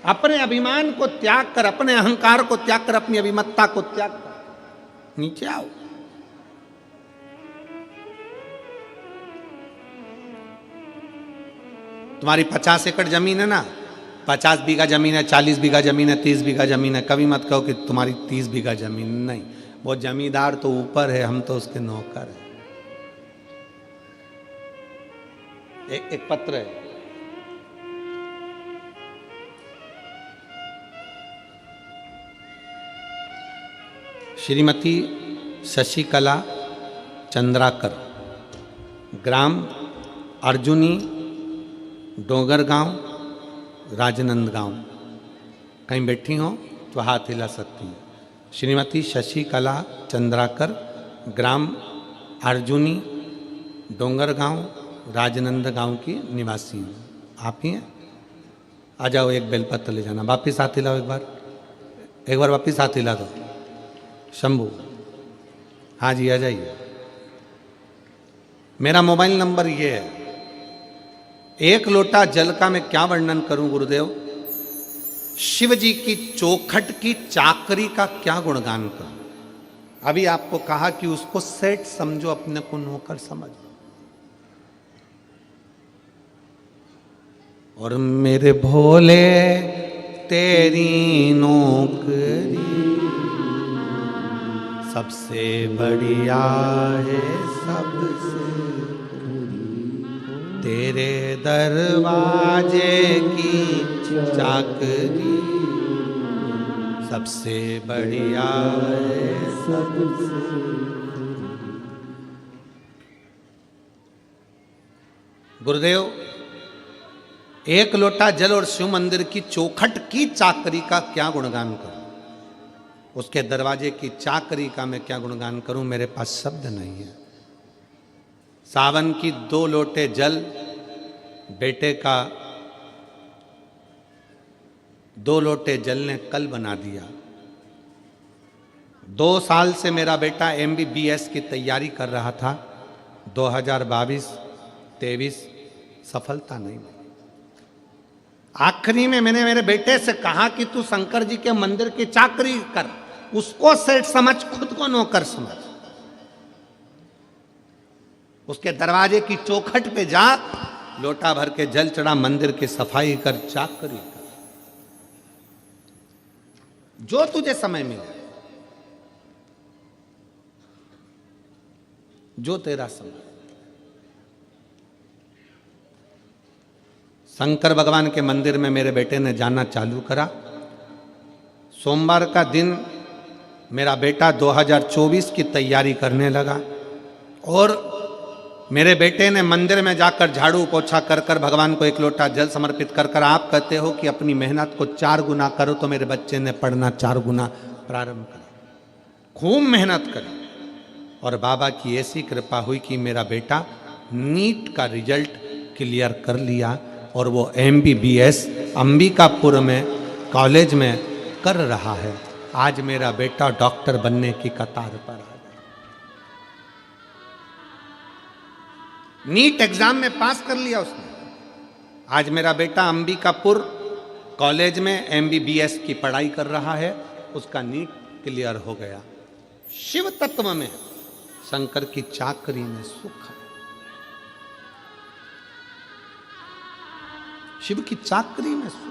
Speaker 1: अपने अभिमान को त्याग कर, अपने अहंकार को त्याग कर, अपनी अभिमत्ता को त्याग कर नीचे आओ। तुम्हारी 50 एकड़ जमीन है ना, 50 बीघा जमीन है, 40 बीघा जमीन है, 30 बीघा जमीन है। कभी मत कहो कि तुम्हारी 30 बीघा जमीन नहीं। वो जमींदार तो ऊपर है, हम तो उसके नौकर हैं। एक पत्र है, श्रीमती शशिकला चंद्राकर, ग्राम अर्जुनी, डोंगर गांव, राजनंदगांव। कहीं बैठी हो तो हाथ हिला सकती हैं। श्रीमती शशिकला चंद्राकर, ग्राम अर्जुनी, डोंगर गांव, राजनंदगांव की निवासी हैं। आप ही हैं? आ जाओ, एक बेलपत्र ले जाना। वापिस हाथ हिलाओ, एक बार वापिस हाथ हिला दो। शंभू, हाँ जी, आ जाइए। मेरा मोबाइल नंबर ये है। एक लोटा जल का मैं क्या वर्णन करूं गुरुदेव? शिव जी की चौखट की चाकरी का क्या गुणगान करूं? अभी आपको कहा कि उसको सेठ समझो, अपने को नौकर समझो। और मेरे भोले तेरी नौकरी सबसे बढ़िया है, सबसे तेरे दरवाजे की चाकरी सबसे बढ़िया है, सबसे। गुरुदेव, एक लोटा जल और शिव मंदिर की चौखट की चाकरी का क्या गुणगान करूं? उसके दरवाजे की चाकरी का मैं क्या गुणगान करूं? मेरे पास शब्द नहीं है। सावन की 2 लोटे जल बेटे का 2 लोटे जल ने कल बना दिया। 2 साल से मेरा बेटा MBBS की तैयारी कर रहा था। 2022-23 सफलता नहीं मिली। आखिरी में मैंने मेरे बेटे से कहा कि तू शंकर जी के मंदिर की चाकरी कर, उसको सेठ समझ, खुद को नौकर समझ। उसके दरवाजे की चौखट पे जा, लोटा भर के जल चढ़ा, मंदिर की सफाई कर, चाकरी कर, जो तुझे समय मिले, जो तेरा समय। शंकर भगवान के मंदिर में मेरे बेटे ने जाना चालू करा। सोमवार का दिन मेरा बेटा 2024 की तैयारी करने लगा और मेरे बेटे ने मंदिर में जाकर झाड़ू पोछा कर कर भगवान को 1 लोटा जल समर्पित कर कर, आप कहते हो कि अपनी मेहनत को 4 गुना करो, तो मेरे बच्चे ने पढ़ना 4 गुना प्रारंभ करा। खूब मेहनत करी और बाबा की ऐसी कृपा हुई कि मेरा बेटा नीट का रिजल्ट क्लियर कर लिया और वो MBBS अंबिकापुर में कॉलेज में कर रहा है। आज मेरा बेटा डॉक्टर बनने की कतार पर आ गया। नीट एग्जाम में पास कर लिया उसने। आज मेरा बेटा अंबिकापुर कॉलेज में MBBS की पढ़ाई कर रहा है। उसका नीट क्लियर हो गया। शिव तत्व में, शंकर की चाकरी में सुख है। शिव की चाकरी में सुख।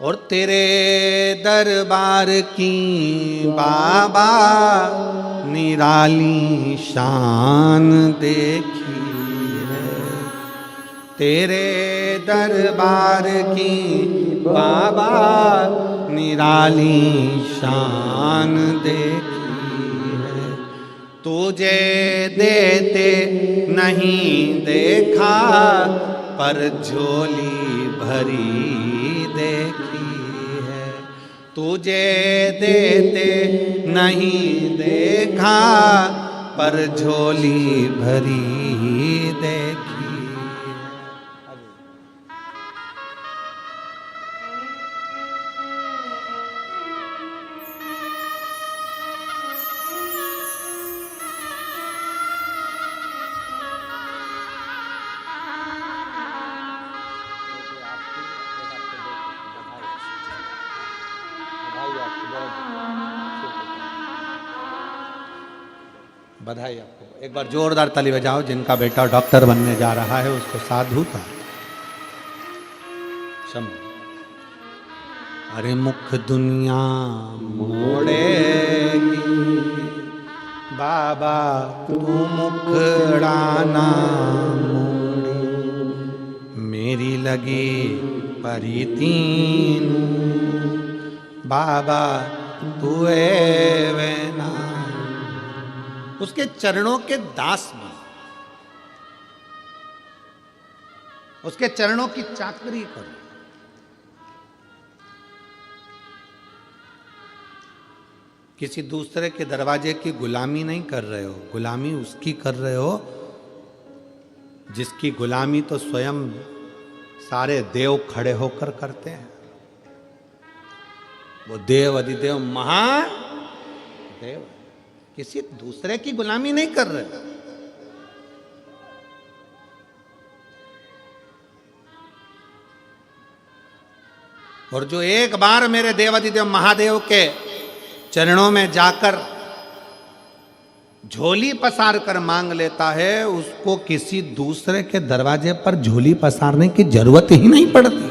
Speaker 1: और तेरे दरबार की बाबा निराली शान देखी है। तेरे दरबार की बाबा निराली शान देखी है। तुझे देते नहीं देखा, पर झोली भरी देखी है। तुझे देते नहीं देखा, पर झोली भरी देखी। बधाई आपको। एक बार जोरदार ताली बजाओ। जिनका बेटा डॉक्टर बनने जा रहा है उसको साधुता। अरे मुख दुनिया मोड़ेगी, बाबा तू मुखड़ा ना मोड़े। मेरी लगी परितीनु बाबा तुए वेना। उसके चरणों के दास बनो, उसके चरणों की चाकरी करो। किसी दूसरे के दरवाजे की गुलामी नहीं कर रहे हो, गुलामी उसकी कर रहे हो जिसकी गुलामी तो स्वयं सारे देव खड़े होकर करते हैं। वो देव अधिदेव महादेव, किसी दूसरे की गुलामी नहीं कर रहे। और जो एक बार मेरे देवाधिदेव महादेव के चरणों में जाकर झोली पसार कर मांग लेता है, उसको किसी दूसरे के दरवाजे पर झोली पसारने की जरूरत ही नहीं पड़ती।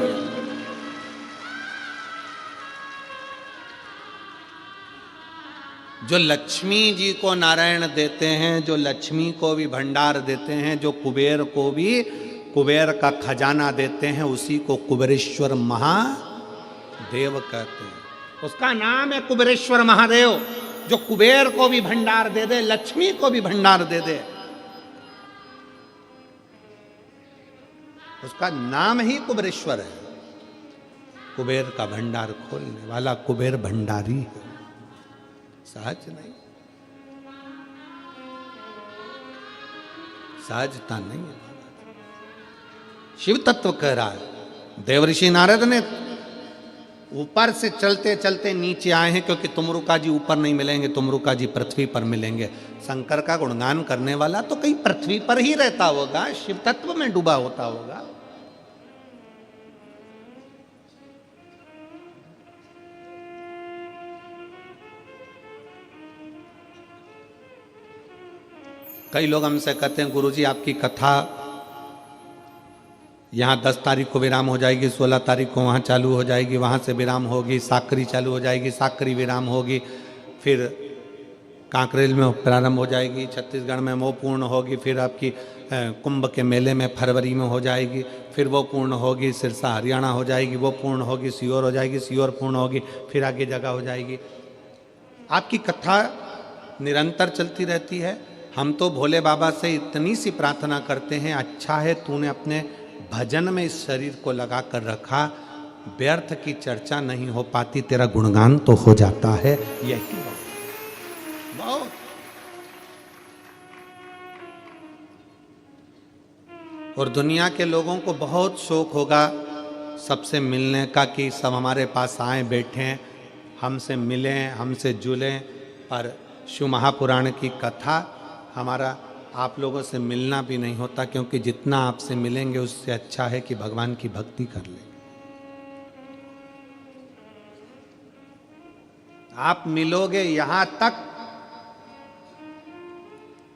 Speaker 1: जो लक्ष्मी जी को नारायण देते हैं, जो लक्ष्मी को भी भंडार देते हैं, जो कुबेर को भी कुबेर का खजाना देते हैं, उसी को कुबेरेश्वर महादेव कहते हैं। उसका नाम है कुबेरेश्वर महादेव, जो कुबेर को भी भंडार दे दे, लक्ष्मी को भी भंडार दे दे। उसका नाम ही कुबेरेश्वर है। कुबेर का भंडार खोलने वाला कुबेर भंडारी है, सहज नहीं, सहजता नहीं है। शिव तत्व कह रहा है। देवऋषि नारद ने ऊपर से चलते चलते नीचे आए हैं, क्योंकि तुमरुका जी ऊपर नहीं मिलेंगे, तुमरुका जी पृथ्वी पर मिलेंगे। शंकर का गुणगान करने वाला तो कहीं पृथ्वी पर ही रहता होगा, शिव तत्व में डूबा होता होगा। कई लोग हमसे कहते हैं गुरुजी आपकी कथा यहाँ 10 तारीख को विराम हो जाएगी, 16 तारीख को वहाँ चालू हो जाएगी, वहाँ से विराम होगी, साकरी चालू हो जाएगी, साकरी विराम होगी, फिर कांकरेल में प्रारंभ हो जाएगी, छत्तीसगढ़ में वो पूर्ण होगी, फिर आपकी कुंभ के मेले में फरवरी में हो जाएगी, फिर वो पूर्ण होगी, सिरसा हरियाणा हो जाएगी, वो पूर्ण होगी, सीहोर हो जाएगी, सीहोर पूर्ण होगी, फिर आगे जगह हो जाएगी। आपकी कथा निरंतर चलती रहती है। हम तो भोले बाबा से इतनी सी प्रार्थना करते हैं, अच्छा है तूने अपने भजन में इस शरीर को लगा कर रखा, व्यर्थ की चर्चा नहीं हो पाती, तेरा गुणगान तो हो जाता है। यही बहुत और दुनिया के लोगों को बहुत शौक होगा सबसे मिलने का, कि सब हमारे पास आए बैठें, हमसे मिलें, हमसे जुलें। पर शिव महापुराण की कथा हमारा आप लोगों से मिलना भी नहीं होता, क्योंकि जितना आपसे मिलेंगे उससे अच्छा है कि भगवान की भक्ति कर लें। आप मिलोगे यहां तक,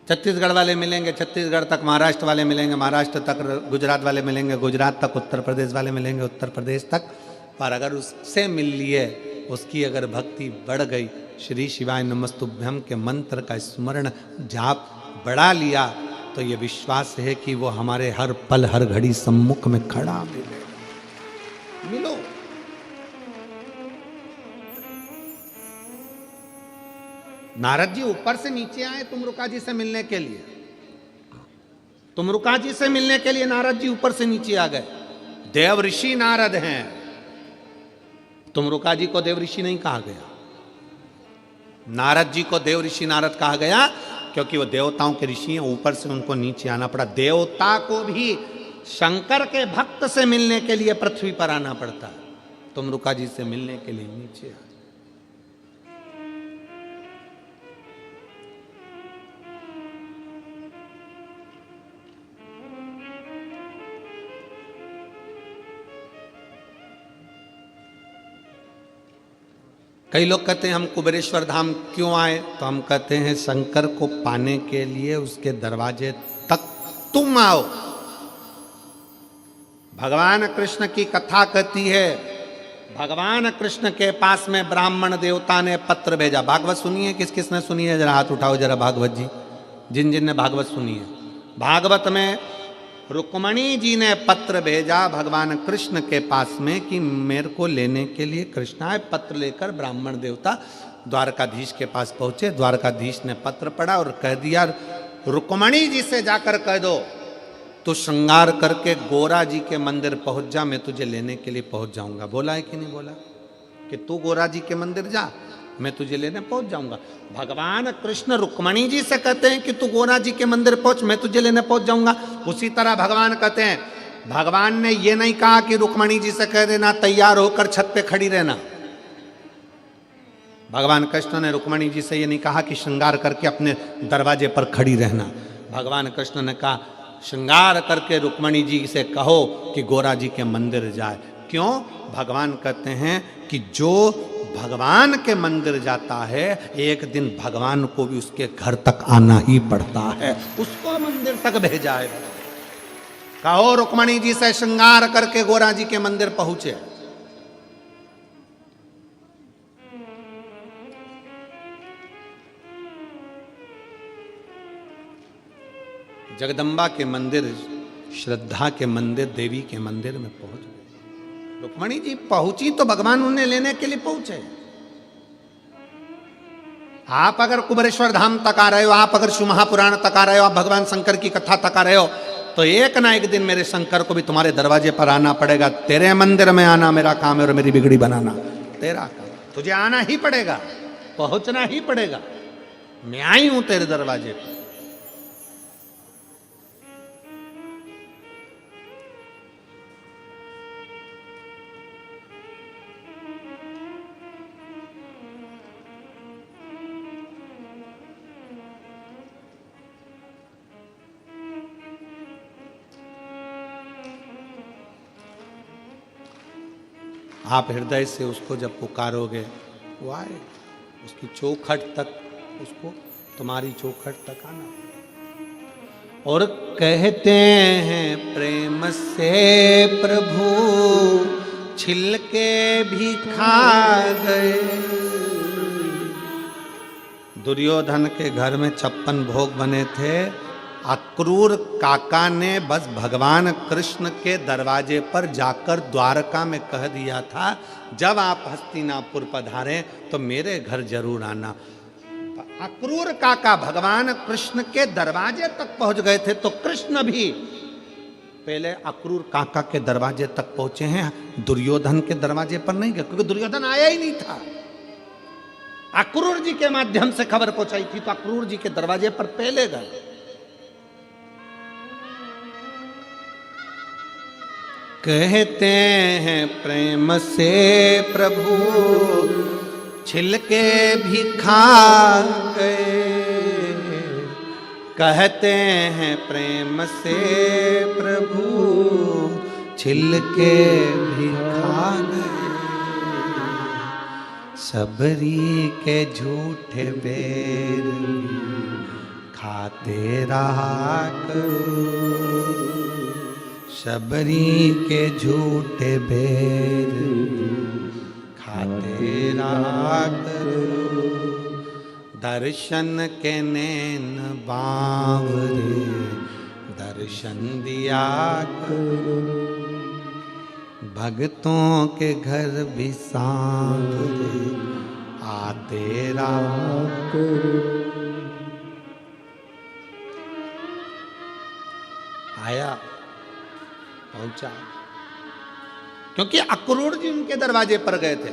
Speaker 1: छत्तीसगढ़ वाले मिलेंगे छत्तीसगढ़ तक, महाराष्ट्र वाले मिलेंगे महाराष्ट्र तक, गुजरात वाले मिलेंगे गुजरात तक, उत्तर प्रदेश वाले मिलेंगे उत्तर प्रदेश तक। पर अगर उससे मिल लिए, उसकी अगर भक्ति बढ़ गई, श्री शिवाय नमस्तुभ्यं के मंत्र का स्मरण जाप बढ़ा लिया, तो ये विश्वास है कि वो हमारे हर पल हर घड़ी सम्मुख में खड़ा मिले। मिलो। नारद जी ऊपर से नीचे आए तुमरुका जी से मिलने के लिए। तुमरुका जी से मिलने के लिए नारद जी ऊपर से नीचे आ गए। देव ऋषि नारद हैं, तुमरुका जी को देव ऋषि नहीं कहा गया। नारद जी को देव ऋषि नारद कहा गया क्योंकि वो देवताओं के ऋषि हैं, ऊपर से उनको नीचे आना पड़ा। देवता को भी शंकर के भक्त से मिलने के लिए पृथ्वी पर आना पड़ता है, तुमरुका जी से मिलने के लिए नीचे आ। कई लोग कहते हैं हम कुबेरेश्वर धाम क्यों आए, तो हम कहते हैं शंकर को पाने के लिए उसके दरवाजे तक तुम आओ। भगवान कृष्ण की कथा कहती है, भगवान कृष्ण के पास में ब्राह्मण देवता ने पत्र भेजा। भागवत सुनिए, किस किस ने सुनी है, जरा हाथ उठाओ जरा भागवत जी, जिन जिन ने भागवत सुनी है। भागवत में रुक्मणी जी ने पत्र भेजा भगवान कृष्ण के पास में कि मेरे को लेने के लिए कृष्ण आए। पत्र लेकर ब्राह्मण देवता द्वारकाधीश के पास पहुंचे। द्वारकाधीश ने पत्र पढ़ा और कह दिया, रुक्मणी जी से जाकर कह दो तू श्रृंगार करके गोरा जी के मंदिर पहुंच जा, मैं तुझे लेने के लिए पहुंच जाऊंगा। बोला है कि नहीं बोला कि तू गोरा जी के मंदिर जा, मैं तुझे लेने पहुंच जाऊंगा। भगवान कृष्ण रुक्मणी जी से कहते हैं कि तू गोरा जी के मंदिर पहुंच, मैं तुझे लेने पहुंच जाऊंगा। उसी तरह भगवान कहते हैं, भगवान ने ये नहीं कहा कि रुक्मणी जी से कह देना तैयार होकर छत पे खड़ी रहना। भगवान कृष्ण ने रुक्मणी जी से ये नहीं कहा कि श्रृंगार करके अपने दरवाजे पर खड़ी रहना। भगवान कृष्ण ने कहा श्रृंगार करके रुक्मणी जी से कहो कि गोरा जी के मंदिर जाए। क्यों? भगवान कहते हैं कि जो भगवान के मंदिर जाता है एक दिन भगवान को भी उसके घर तक आना ही पड़ता है, उसको मंदिर तक भेजा है। कहो रुक्मणी जी से श्रृंगार करके गोरा जी के मंदिर पहुंचे। जगदम्बा के मंदिर, श्रद्धा के मंदिर, देवी के मंदिर में पहुंच गए। रुक्मणी जी पहुंची तो भगवान उन्हें लेने के लिए पहुंचे। आप अगर कुबेरेश्वर धाम तक आ रहे हो, आप अगर शिव महापुराण तक आ रहे हो, आप भगवान शंकर की कथा तक आ रहे हो, तो एक ना एक दिन मेरे शंकर को भी तुम्हारे दरवाजे पर आना पड़ेगा। तेरे मंदिर में आना मेरा काम है और मेरी बिगड़ी बनाना तेरा काम। तुझे आना ही पड़ेगा, पहुंचना ही पड़ेगा। मैं आई हूं तेरे दरवाजे पर। आप हृदय से उसको जब पुकारोगे वो आए, उसकी चौखट तक, उसको तुम्हारी चौखट तक आना। और कहते हैं प्रेम से प्रभु छिलके भी खा गए। दुर्योधन के घर में 56 भोग बने थे। अक्रूर काका ने बस भगवान कृष्ण के दरवाजे पर जाकर द्वारका में कह दिया था, जब आप हस्तिनापुर पधारें तो मेरे घर जरूर आना। अक्रूर काका भगवान कृष्ण के दरवाजे तक पहुंच गए थे, तो कृष्ण भी पहले अक्रूर काका के दरवाजे तक पहुंचे हैं, दुर्योधन के दरवाजे पर नहीं गए, क्योंकि दुर्योधन आया ही नहीं था। अक्रूर जी के माध्यम से खबर पहुंचाई थी, तो अक्रूर जी के दरवाजे पर पहले गए। कहते हैं प्रेम से प्रभु छिलके भी खा गए। कहते हैं प्रेम से प्रभु छिलके भी खा गए। सबरी के झूठे बेर खाते रहा करो। शबरी के झूठे बेर खाते रहा करो। दर्शन के नैन बावरे दर्शन दिया करो। भक्तों के घर भी सांवरे आते रहा करो। आया, पहुंचा, क्योंकि अक्रूर जी उनके दरवाजे पर गए थे।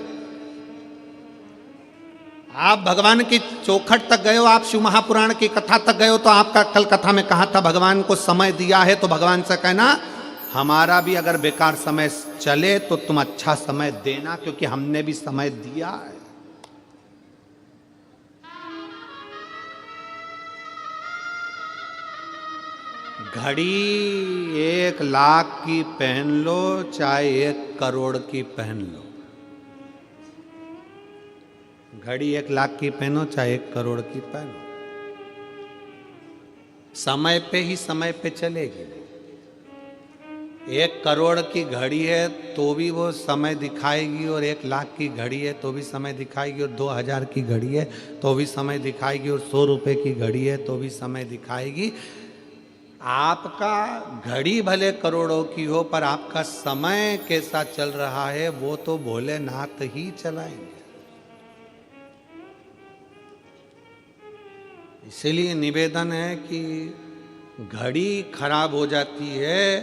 Speaker 1: आप भगवान की चौखट तक गए हो, आप शिव महापुराण की कथा तक गए हो, तो आपका कल कथा में कहा था भगवान को समय दिया है, तो भगवान से कहना हमारा भी अगर बेकार समय चले तो तुम अच्छा समय देना, क्योंकि हमने भी समय दिया है। घड़ी 1 लाख की पहन लो चाहे 1 करोड़ की पहन लो, घड़ी 1 लाख की पहनो चाहे 1 करोड़ की पहनो, समय पे ही समय पे चलेगी। 1 करोड़ की घड़ी है तो भी वो समय दिखाएगी, और 1 लाख की घड़ी है तो भी समय दिखाएगी, और 2000 की घड़ी है तो भी समय दिखाएगी, और 100 रुपए की घड़ी है तो भी समय दिखाएगी। आपका घड़ी भले करोड़ों की हो, पर आपका समय कैसा चल रहा है वो तो भोलेनाथ ही चलाएंगे। इसीलिए निवेदन है कि घड़ी खराब हो जाती है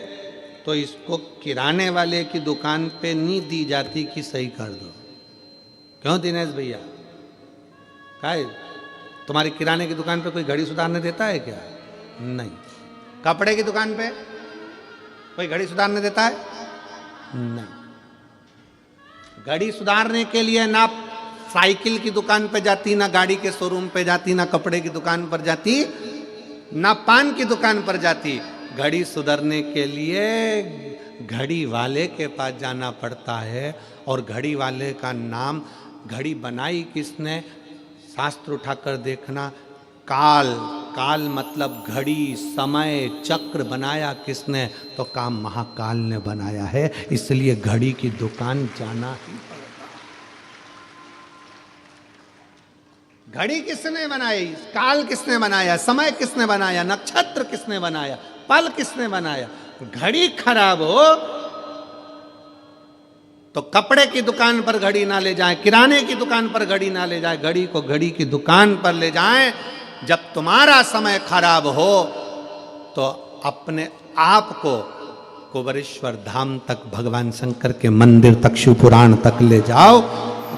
Speaker 1: तो इसको किराने वाले की दुकान पे नहीं दी जाती कि सही कर दो। क्यों दिनेश भैया, काय तुम्हारी किराने की दुकान पे कोई घड़ी सुधारने देता है क्या? नहीं। कपड़े की दुकान पे कोई घड़ी सुधारने देता है? नहीं। घड़ी सुधारने के लिए ना साइकिल की दुकान पे जाती, ना गाड़ी के शोरूम पे जाती, ना कपड़े की दुकान पर जाती, ना पान की दुकान पर जाती। घड़ी सुधरने के लिए घड़ी वाले के पास जाना पड़ता है। और घड़ी वाले का नाम, घड़ी बनाई किसने? शास्त्र उठाकर देखना, काल। काल मतलब घड़ी, समय, चक्र बनाया किसने? तो काम महाकाल ने बनाया है। इसलिए घड़ी की दुकान जाना ही पड़ता। घड़ी किसने बनाई? काल किसने बनाया? समय किसने बनाया? नक्षत्र किसने बनाया? पल किसने बनाया? घड़ी खराब हो तो कपड़े की दुकान पर घड़ी ना ले जाएं, किराने की दुकान पर घड़ी ना ले जाएं, घड़ी को घड़ी की दुकान पर ले जाएं। जब तुम्हारा समय खराब हो तो अपने आप को कुबेरेश्वर धाम तक, भगवान शंकर के मंदिर तक, शिवपुराण तक ले जाओ।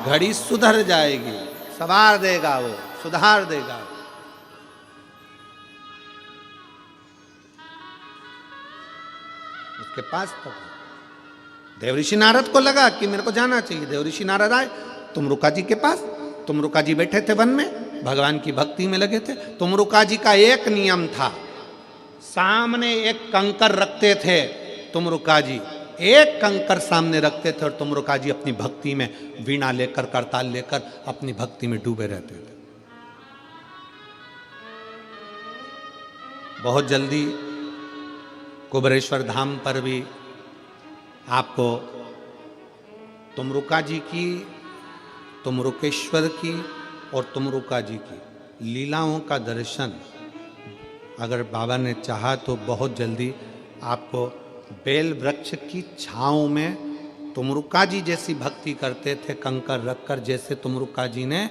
Speaker 1: घड़ी सुधर जाएगी, संवार देगा, वो सुधार देगा। उसके पास तो देवऋषि नारद को लगा कि मेरे को जाना चाहिए। देवऋषि नारद आए तुमरुका जी के पास। तुमरुका जी बैठे थे वन में, भगवान की भक्ति में लगे थे। तुमरुका जी का एक नियम था, सामने एक कंकर रखते थे। तुमरुका जी एक कंकर सामने रखते थे और तुमरुका जी अपनी भक्ति में वीणा लेकर, करताल लेकर अपनी भक्ति में डूबे रहते थे। बहुत जल्दी कुबेरेश्वर धाम पर भी आपको तुमरुका जी की, तुमरुकेश्वर की और तुमरुका जी की लीलाओं का दर्शन अगर बाबा ने चाहा तो बहुत जल्दी आपको बेल वृक्ष की छांव में तुमरुका जी जैसी भक्ति करते थे, कंकर रखकर। जैसे तुमरुका जी ने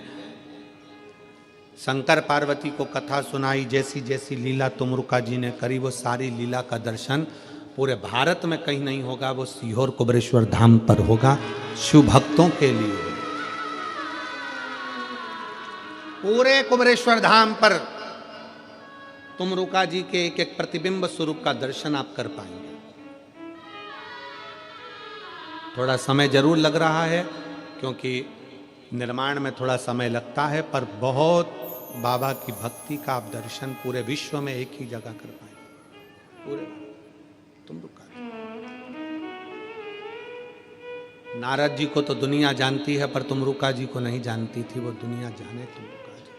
Speaker 1: शंकर पार्वती को कथा सुनाई, जैसी जैसी लीला तुमरुका जी ने करी, वो सारी लीला का दर्शन पूरे भारत में कहीं नहीं होगा, वो सीहोर कुबेरेश्वर धाम पर होगा, शिव भक्तों के लिए। पूरे कुबेरेश्वर धाम पर तुमरुका जी के एक एक प्रतिबिंब स्वरूप का दर्शन आप कर पाएंगे। थोड़ा समय जरूर लग रहा है क्योंकि निर्माण में थोड़ा समय लगता है, पर बहुत बाबा की भक्ति का आप दर्शन पूरे विश्व में एक ही जगह कर पाएंगे। पूरे तुमरुका जी, नारद जी को तो दुनिया जानती है, पर तुमरुका जी को नहीं जानती थी, वो दुनिया जाने तुमरुका जी।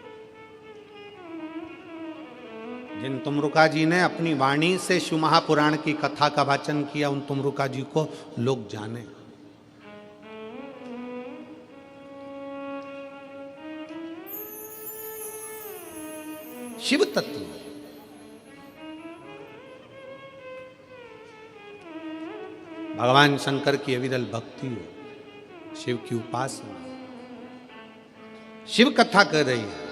Speaker 1: जिन तुमरुका जी ने अपनी वाणी से शिव महापुराण की कथा का वाचन किया, उन तुमरुका जी को लोग जाने। शिव तत्व, भगवान शंकर की अविरल भक्ति हो, शिव की उपासना, शिव कथा कर रही है,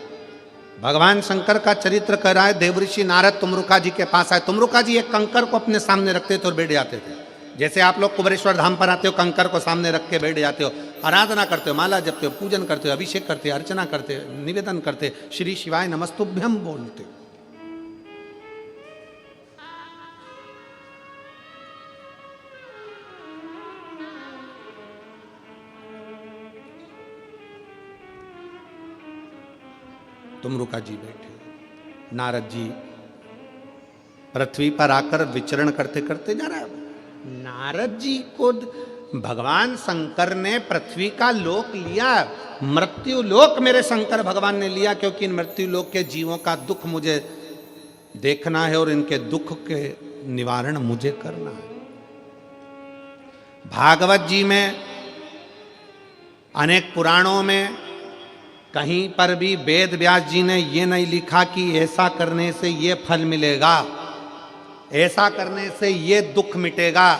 Speaker 1: भगवान शंकर का चरित्र कर रहा है। देवऋषि नारद तुमरुका जी के पास आए। तुमरुका जी एक कंकर को अपने सामने रखते थे और बैठ जाते थे। जैसे आप लोग कुबेरेश्वर धाम पर आते हो, कंकर को सामने रख के बैठ जाते हो, आराधना करते हो, माला जपते हो, पूजन करते हो, अभिषेक करते हो, अर्चना करते हो, निवेदन करते, श्री शिवाय नमस्तुभ्यम बोलते हो। तुमरुका जी बैठे, नारद जी पृथ्वी पर आकर विचरण करते करते जा रहा है। नारद जी को भगवान शंकर ने पृथ्वी का लोक लिया, मृत्यु लोक मेरे शंकर भगवान ने लिया, क्योंकि इन मृत्यु लोक के जीवों का दुख मुझे देखना है और इनके दुख के निवारण मुझे करना है। भागवत जी में, अनेक पुराणों में कहीं पर भी वेद व्यास जी ने ये नहीं लिखा कि ऐसा करने से ये फल मिलेगा। ऐसा करने से ये दुख मिटेगा।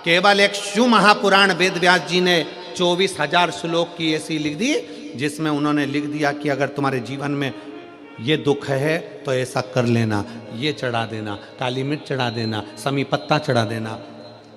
Speaker 1: केवल एक शिव महापुराण वेद व्यास जी ने 24,000 श्लोक की ऐसी लिख दी, जिसमें उन्होंने लिख दिया कि अगर तुम्हारे जीवन में ये दुख है तो ऐसा कर लेना, ये चढ़ा देना, काली मिर्च चढ़ा देना, समी पत्ता चढ़ा देना,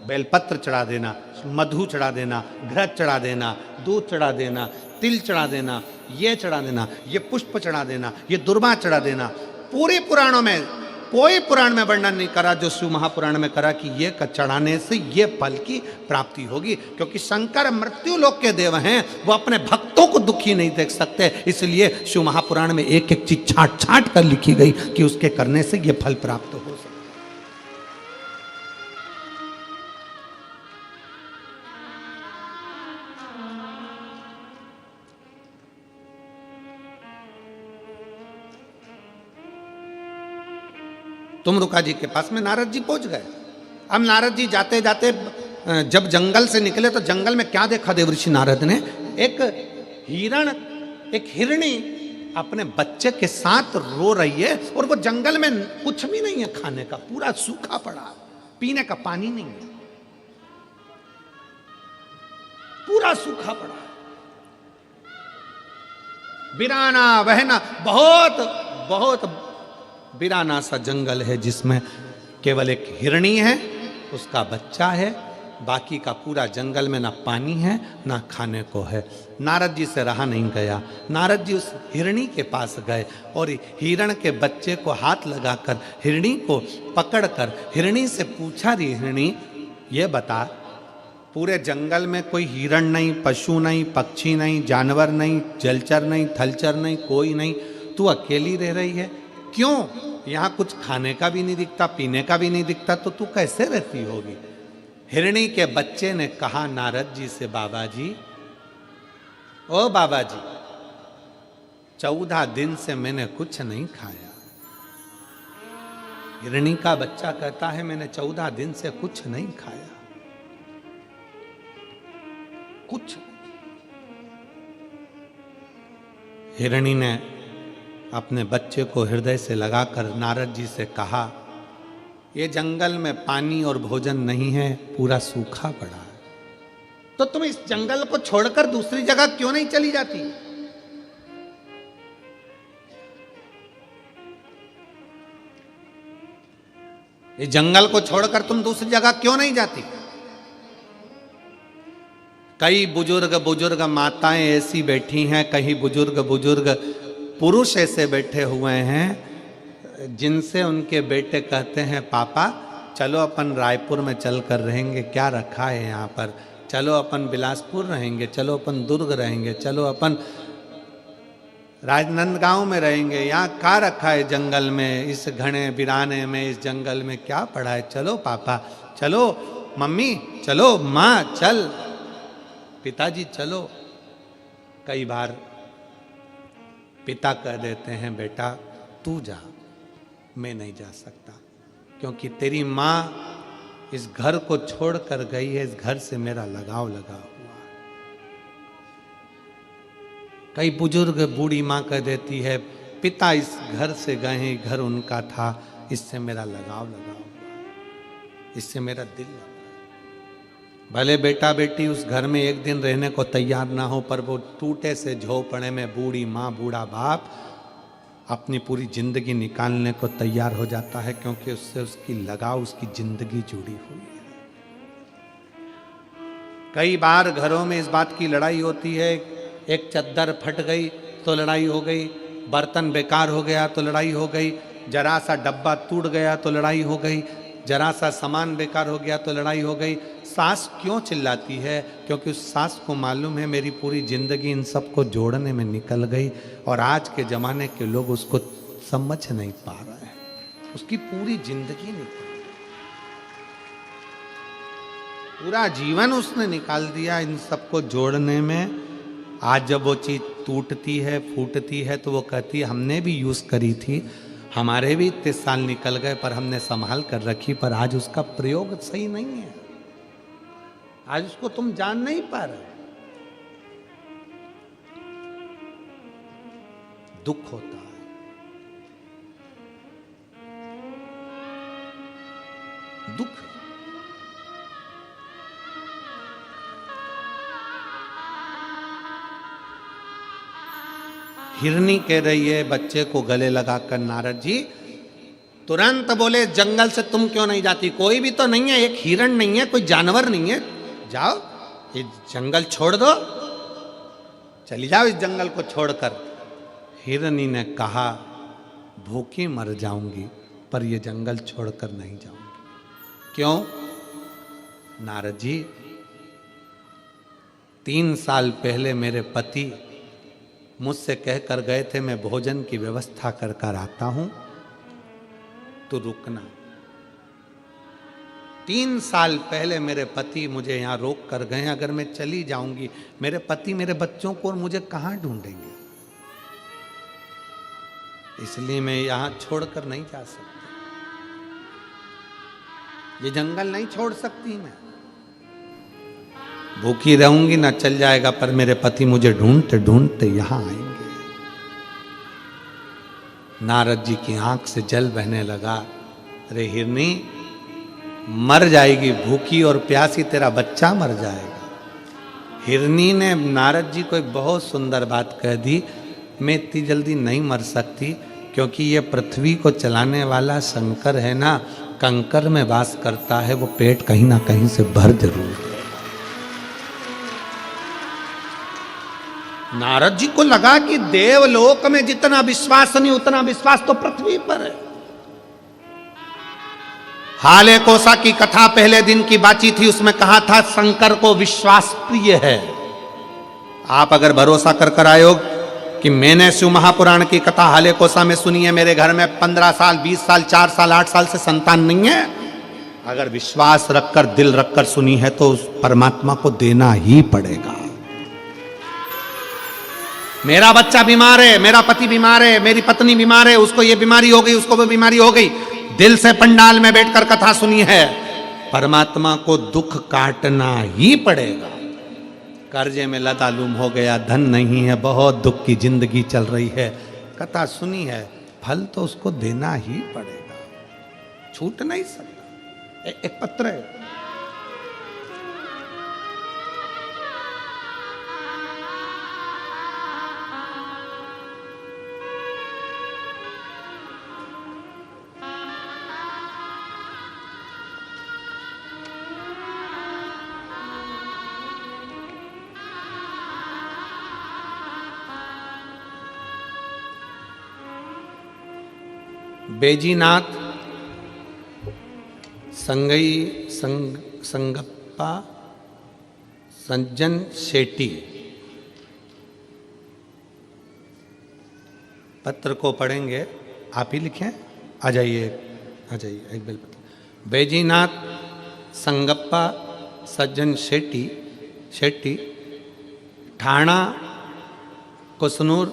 Speaker 1: बेलपत्र चढ़ा देना, मधु चढ़ा देना, घृत चढ़ा देना, दूध चढ़ा देना, तिल चढ़ा देना, ये चढ़ा देना, ये पुष्प चढ़ा देना, ये दुर्वा चढ़ा देना। पूरे पुराणों में कोई पुराण में वर्णन नहीं करा जो शिव महापुराण में करा कि ये चढ़ाने से ये फल की प्राप्ति होगी, क्योंकि शंकर मृत्यु लोक के देव हैं, वो अपने भक्तों को दुखी नहीं देख सकते। इसलिए शिव महापुराण में एक एक चीज छाट छाट कर लिखी गई कि उसके करने से ये फल प्राप्त हो सकता। तुमरुका जी के पास में नारद जी पहुंच गए। अब नारद जी जाते जाते जब जंगल से निकले तो जंगल में क्या देखा देवऋषि नारद ने? एक हिरण, एक हिरणी अपने बच्चे के साथ रो रही है, और वो जंगल में कुछ भी नहीं है खाने का, पूरा सूखा पड़ा, पीने का पानी नहीं है, पूरा सूखा पड़ा, बिराना बहना, बहुत बहुत बिराना सा जंगल है, जिसमें केवल एक हिरणी है, उसका बच्चा है, बाकी का पूरा जंगल में ना पानी है ना खाने को है। नारद जी से रहा नहीं गया। नारद जी उस हिरणी के पास गए और हिरण के बच्चे को हाथ लगाकर हिरणी को पकड़कर हिरणी से पूछा, री हिरणी ये बता, पूरे जंगल में कोई हिरण नहीं, पशु नहीं, पक्षी नहीं, जानवर नहीं, जलचर नहीं, थलचर नहीं, कोई नहीं, तू अकेली रह रही है, क्यों? यहाँ कुछ खाने का भी नहीं दिखता, पीने का भी नहीं दिखता, तो तू कैसे रहती होगी? हिरणी के बच्चे ने कहा नारद जी से, बाबा जी, ओ बाबा जी, 14 दिन से मैंने कुछ नहीं खाया। हिरणी का बच्चा कहता है मैंने 14 दिन से कुछ नहीं खाया, कुछ। हिरणी ने अपने बच्चे को हृदय से लगाकर नारद जी से कहा, ये जंगल में पानी और भोजन नहीं है, पूरा सूखा पड़ा है, तो तुम इस जंगल को छोड़कर दूसरी जगह क्यों नहीं चली जाती? इस जंगल को छोड़कर तुम दूसरी जगह क्यों नहीं जाती? कई बुजुर्ग माताएं ऐसी बैठी हैं, कई बुजुर्ग पुरुष ऐसे बैठे हुए हैं जिनसे उनके बेटे कहते हैं, पापा चलो अपन रायपुर में चल कर रहेंगे, क्या रखा है यहाँ पर, चलो अपन बिलासपुर रहेंगे, चलो अपन दुर्ग रहेंगे, चलो अपन राजनांदगांव में रहेंगे, यहाँ क्या रखा है जंगल में, इस घने बिराने में, इस जंगल में क्या पड़ा है, चलो पापा, चलो मम्मी, चलो माँ, चल पिताजी चलो। कई बार पिता कह देते हैं, बेटा तू जा, मैं नहीं जा सकता, क्योंकि तेरी माँ इस घर को छोड़कर गई है, इस घर से मेरा लगाव लगा हुआ। कई बुजुर्ग बूढ़ी माँ कह देती है, पिता इस घर से गए हैं, घर उनका था, इससे मेरा लगाव लगा हुआ, इससे मेरा दिल लगा। भले बेटा बेटी उस घर में एक दिन रहने को तैयार ना हो, पर वो टूटे से झोपड़े में बूढ़ी माँ बूढ़ा बाप अपनी पूरी जिंदगी निकालने को तैयार हो जाता है, क्योंकि उससे उसकी लगाव, उसकी जिंदगी जुड़ी हुई है। कई बार घरों में इस बात की लड़ाई होती है, एक चद्दर फट गई तो लड़ाई हो गई, बर्तन बेकार हो गया तो लड़ाई हो गई, जरा सा डब्बा टूट गया तो लड़ाई हो गई, जरा सा सामान बेकार हो गया तो लड़ाई हो गई। सास क्यों चिल्लाती है? क्योंकि उस सास को मालूम है मेरी पूरी जिंदगी इन सबको जोड़ने में निकल गई, और आज के जमाने के लोग उसको समझ नहीं पा रहे हैं, उसकी पूरी जिंदगी निकल गई, पूरा जीवन उसने निकाल दिया इन सबको जोड़ने में। आज जब वो चीज टूटती है, फूटती है, तो वो कहती है हमने भी यूज करी थी, हमारे भी इतने साल निकल गए, पर हमने संभाल कर रखी, पर आज उसका प्रयोग सही नहीं है, आज उसको तुम जान नहीं पा रहे। दुख होता है। दुख। हिरनी कह रही है बच्चे को गले लगाकर, नारद जी तुरंत बोले जंगल से तुम क्यों नहीं जाती? कोई भी तो नहीं है, एक हिरण नहीं है, कोई जानवर नहीं है, जाओ ये जंगल छोड़ दो, चली जाओ इस जंगल को छोड़कर। हिरनी ने कहा भूखी मर जाऊंगी पर ये जंगल छोड़कर नहीं जाऊंगी। क्यों? नारद जी 3 साल पहले मेरे पति मुझसे कहकर गए थे मैं भोजन की व्यवस्था कर कर आता हूं, तो रुकना। 3 साल पहले मेरे पति मुझे यहां रोक कर गए, अगर मैं चली जाऊंगी मेरे पति मेरे बच्चों को और मुझे कहां ढूंढेंगे? इसलिए मैं यहां छोड़कर नहीं जा सकती, ये जंगल नहीं छोड़ सकती मैं। भूखी रहूंगी ना चल जाएगा, पर मेरे पति मुझे ढूंढते ढूंढते यहां आएंगे। नारद जी की आंख से जल बहने लगा। अरे हिरनी मर जाएगी भूखी और प्यासी, तेरा बच्चा मर जाएगा। हिरनी ने नारद जी को एक बहुत सुंदर बात कह दी, मैं इतनी जल्दी नहीं मर सकती, क्योंकि ये पृथ्वी को चलाने वाला शंकर है ना, कंकर में वास करता है, वो पेट कहीं ना कहीं से भर जरूर है। नारद जी को लगा कि देवलोक में जितना विश्वास नहीं उतना विश्वास तो पृथ्वी पर है। हाले कोसा की कथा पहले दिन की बाची थी, उसमें कहा था शंकर को विश्वास प्रिय है। आप अगर भरोसा कर आए हो कि मैंने शिव महापुराण की कथा हाले कोसा में सुनी है, मेरे घर में 15 साल 20 साल 4 साल 8 साल से संतान नहीं है, अगर विश्वास रखकर दिल रखकर सुनी है तो उस परमात्मा को देना ही पड़ेगा। मेरा बच्चा बीमार है, मेरा पति बीमार है, मेरी पत्नी बीमार है, उसको ये बीमारी हो गई, उसको वो बीमारी हो गई, दिल से पंडाल में बैठकर कथा सुनी है, परमात्मा को दुख काटना ही पड़ेगा। कर्जे में लतालूम हो गया, धन नहीं है, बहुत दुख की जिंदगी चल रही है, कथा सुनी है, फल तो उसको देना ही पड़ेगा, छूट नहीं सकता। एक पत्र है, बैजीनाथ संगप्पा सज्जन शेट्टी। पत्र को पढ़ेंगे, आप ही लिखें, आ जाइए एक बिल पत्र। बैजीनाथ संगप्पा सज्जन शेट्टी ठाणा कुसनूर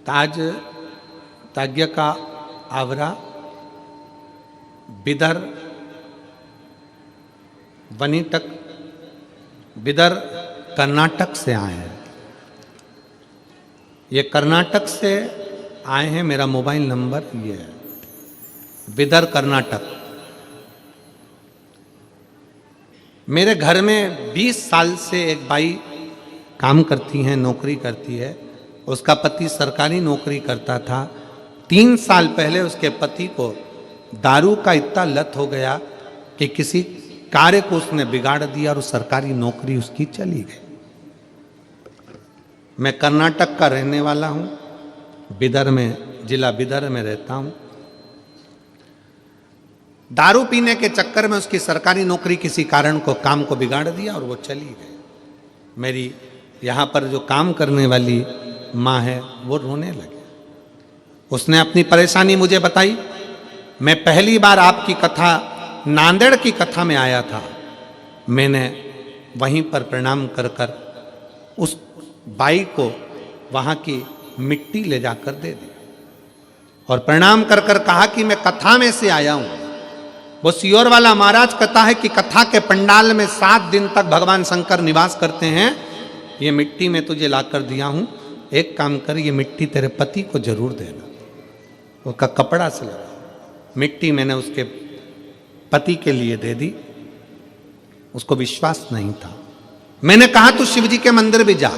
Speaker 1: ताज्य का आवरा बिदर वनीटक बिदर कर्नाटक से आए हैं। ये कर्नाटक से आए हैं, मेरा मोबाइल नंबर ये है, बिदर कर्नाटक। मेरे घर में 20 साल से एक बाई काम करती हैं, नौकरी करती है, उसका पति सरकारी नौकरी करता था। 3 साल पहले उसके पति को दारू का इतना लत हो गया कि किसी कार्य को उसने बिगाड़ दिया और सरकारी नौकरी उसकी चली गई। मैं कर्नाटक का रहने वाला हूं, बिदर में, जिला बिदर में रहता हूं। दारू पीने के चक्कर में उसकी सरकारी नौकरी किसी कारण को काम को बिगाड़ दिया और वो चली गई। मेरी यहां पर जो काम करने वाली माँ है वो रोने लगे। उसने अपनी परेशानी मुझे बताई। मैं पहली बार आपकी कथा नांदेड़ की कथा में आया था, मैंने वहीं पर प्रणाम कर कर उस बाई को वहाँ की मिट्टी ले जाकर दे दी और प्रणाम कर कर कहा कि मैं कथा में से आया हूँ। वो सियोर वाला महाराज कहता है कि कथा के पंडाल में 7 दिन तक भगवान शंकर निवास करते हैं, ये मिट्टी में तुझे लाकर दिया हूँ, एक काम कर, ये मिट्टी तेरे पति को जरूर देना, उसका कपड़ा से लगा। मिट्टी मैंने उसके पति के लिए दे दी। उसको विश्वास नहीं था। मैंने कहा तू शिव जी के मंदिर भी जा,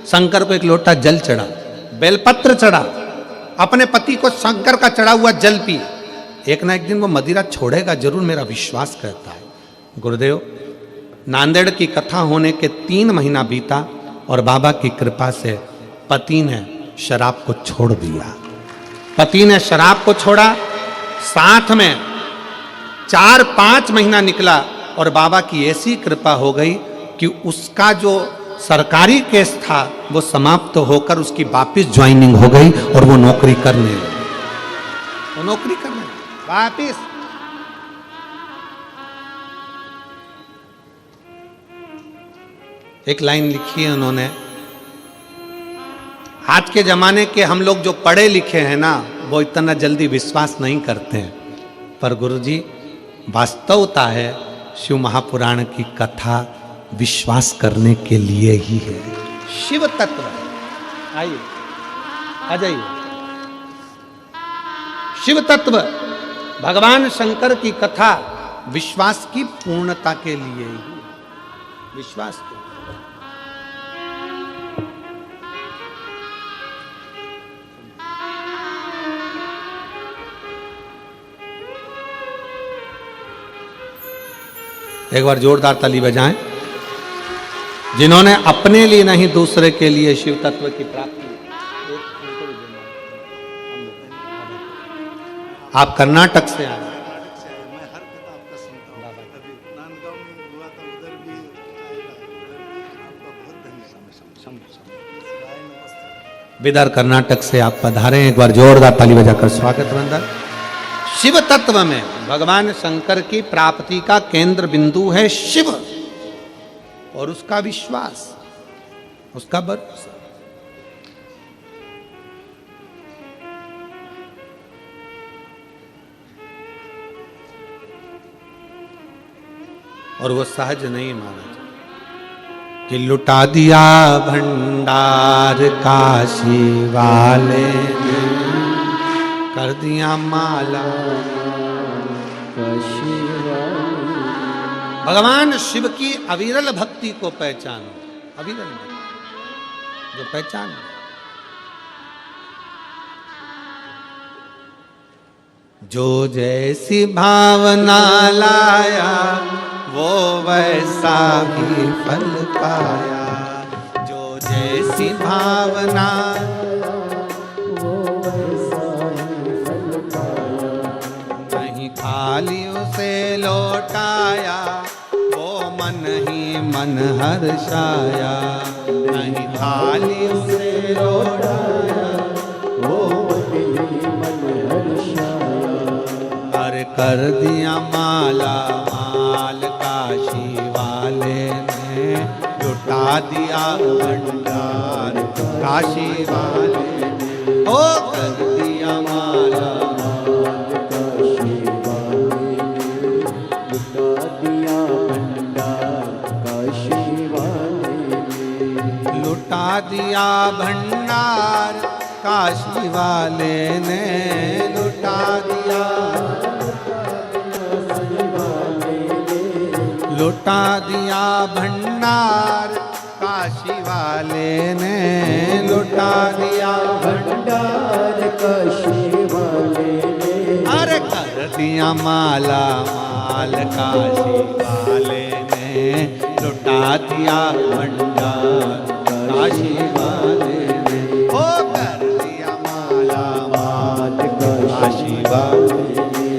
Speaker 1: शंकर को एक लोटा जल चढ़ा, बेलपत्र चढ़ा, अपने पति को शंकर का चढ़ा हुआ जल पी, एक ना एक दिन वो मदिरा छोड़ेगा जरूर, मेरा विश्वास कहता है। गुरुदेव, नांदेड़ की कथा होने के 3 महीना बीता और बाबा की कृपा से पति ने शराब को छोड़ दिया। पति ने शराब को छोड़ा, साथ में 4-5 महीना निकला और बाबा की ऐसी कृपा हो गई कि उसका जो सरकारी केस था वो समाप्त होकर उसकी वापिस ज्वाइनिंग हो गई और वो नौकरी करने लगी। वो नौकरी करने वापिस। एक लाइन लिखी है उन्होंने, आज के जमाने के हम लोग जो पढ़े लिखे हैं ना, वो इतना जल्दी विश्वास नहीं करते हैं, पर गुरुजी वास्तवता है शिव महापुराण की कथा विश्वास करने के लिए ही है। शिव तत्व, आइए आ जाइए। शिव तत्व, भगवान शंकर की कथा विश्वास की पूर्णता के लिए ही, विश्वास के। एक बार जोरदार ताली बजाएं जिन्होंने अपने लिए नहीं दूसरे के लिए शिव तत्व की प्राप्ति। आप कर्नाटक से आए।
Speaker 2: मैं हर कथा आपका सुनता हूँ। कभी नांदगांव में हुआ था, उधर भी आएगा, आपका बहुत धन्यवाद।
Speaker 1: बिदर कर्नाटक से आप पधारे, एक बार जोरदार ताली बजाकर स्वागत वंदन। शिव तत्व में भगवान शंकर की प्राप्ति का केंद्र बिंदु है शिव और उसका विश्वास, उसका भरोसा। और वो सहज नहीं माना जाता कि लुटा दिया भंडार काशी वाले ने, कर दिया माला काशी वाले। भगवान शिव की अविरल भक्ति को पहचानो, अविरल भक्ति जो पहचान। जो जैसी भावना लाया वो वैसा ही फल पाया। जो जैसी भावना वो वैसा ही फल पाया। नहीं खाली उसे लौटाया वो मन ही मन हर्षाया। नहीं खाली उसे लौटाया वो मन ही मन हर्षाया। हर कर दिया माला माल काशी वाले ने, लुटा दिया भंडार काशी वाले ने। ओ कर दिया माला माल काशी वाले ने, लुटा दिया भंडार काशी वाले ने। लुटा दिया भंडार काशी वाले ने, लुटा दिया, लुटा दिया भंडार काशी वाले ने, लुटा दिया भंडार काशी वाले ने। अरे कर दिया माला माल काशी वाले ने, लुटा दिया भंडार काशी वाले ने। ओ कर दिया माला माल काशी वाले ने।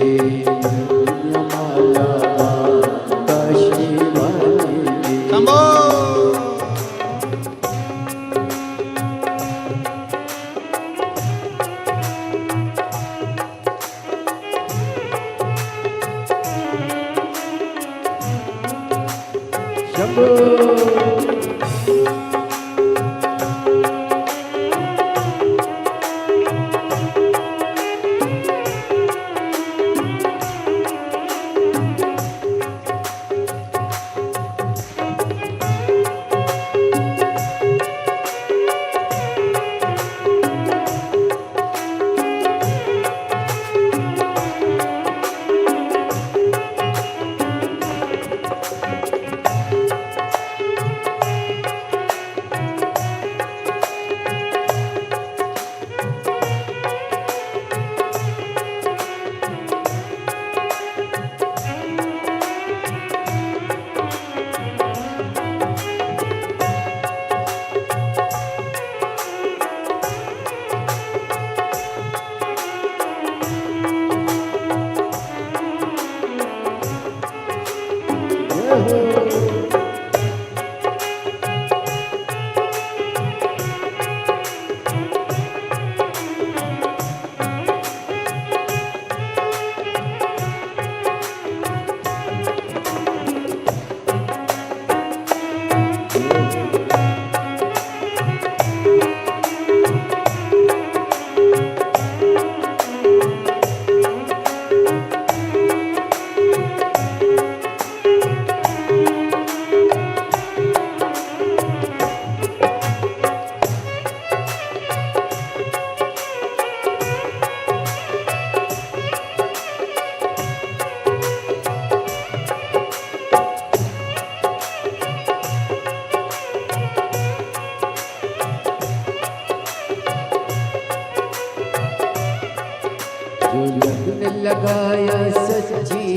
Speaker 3: जो लगन लगाया सच्ची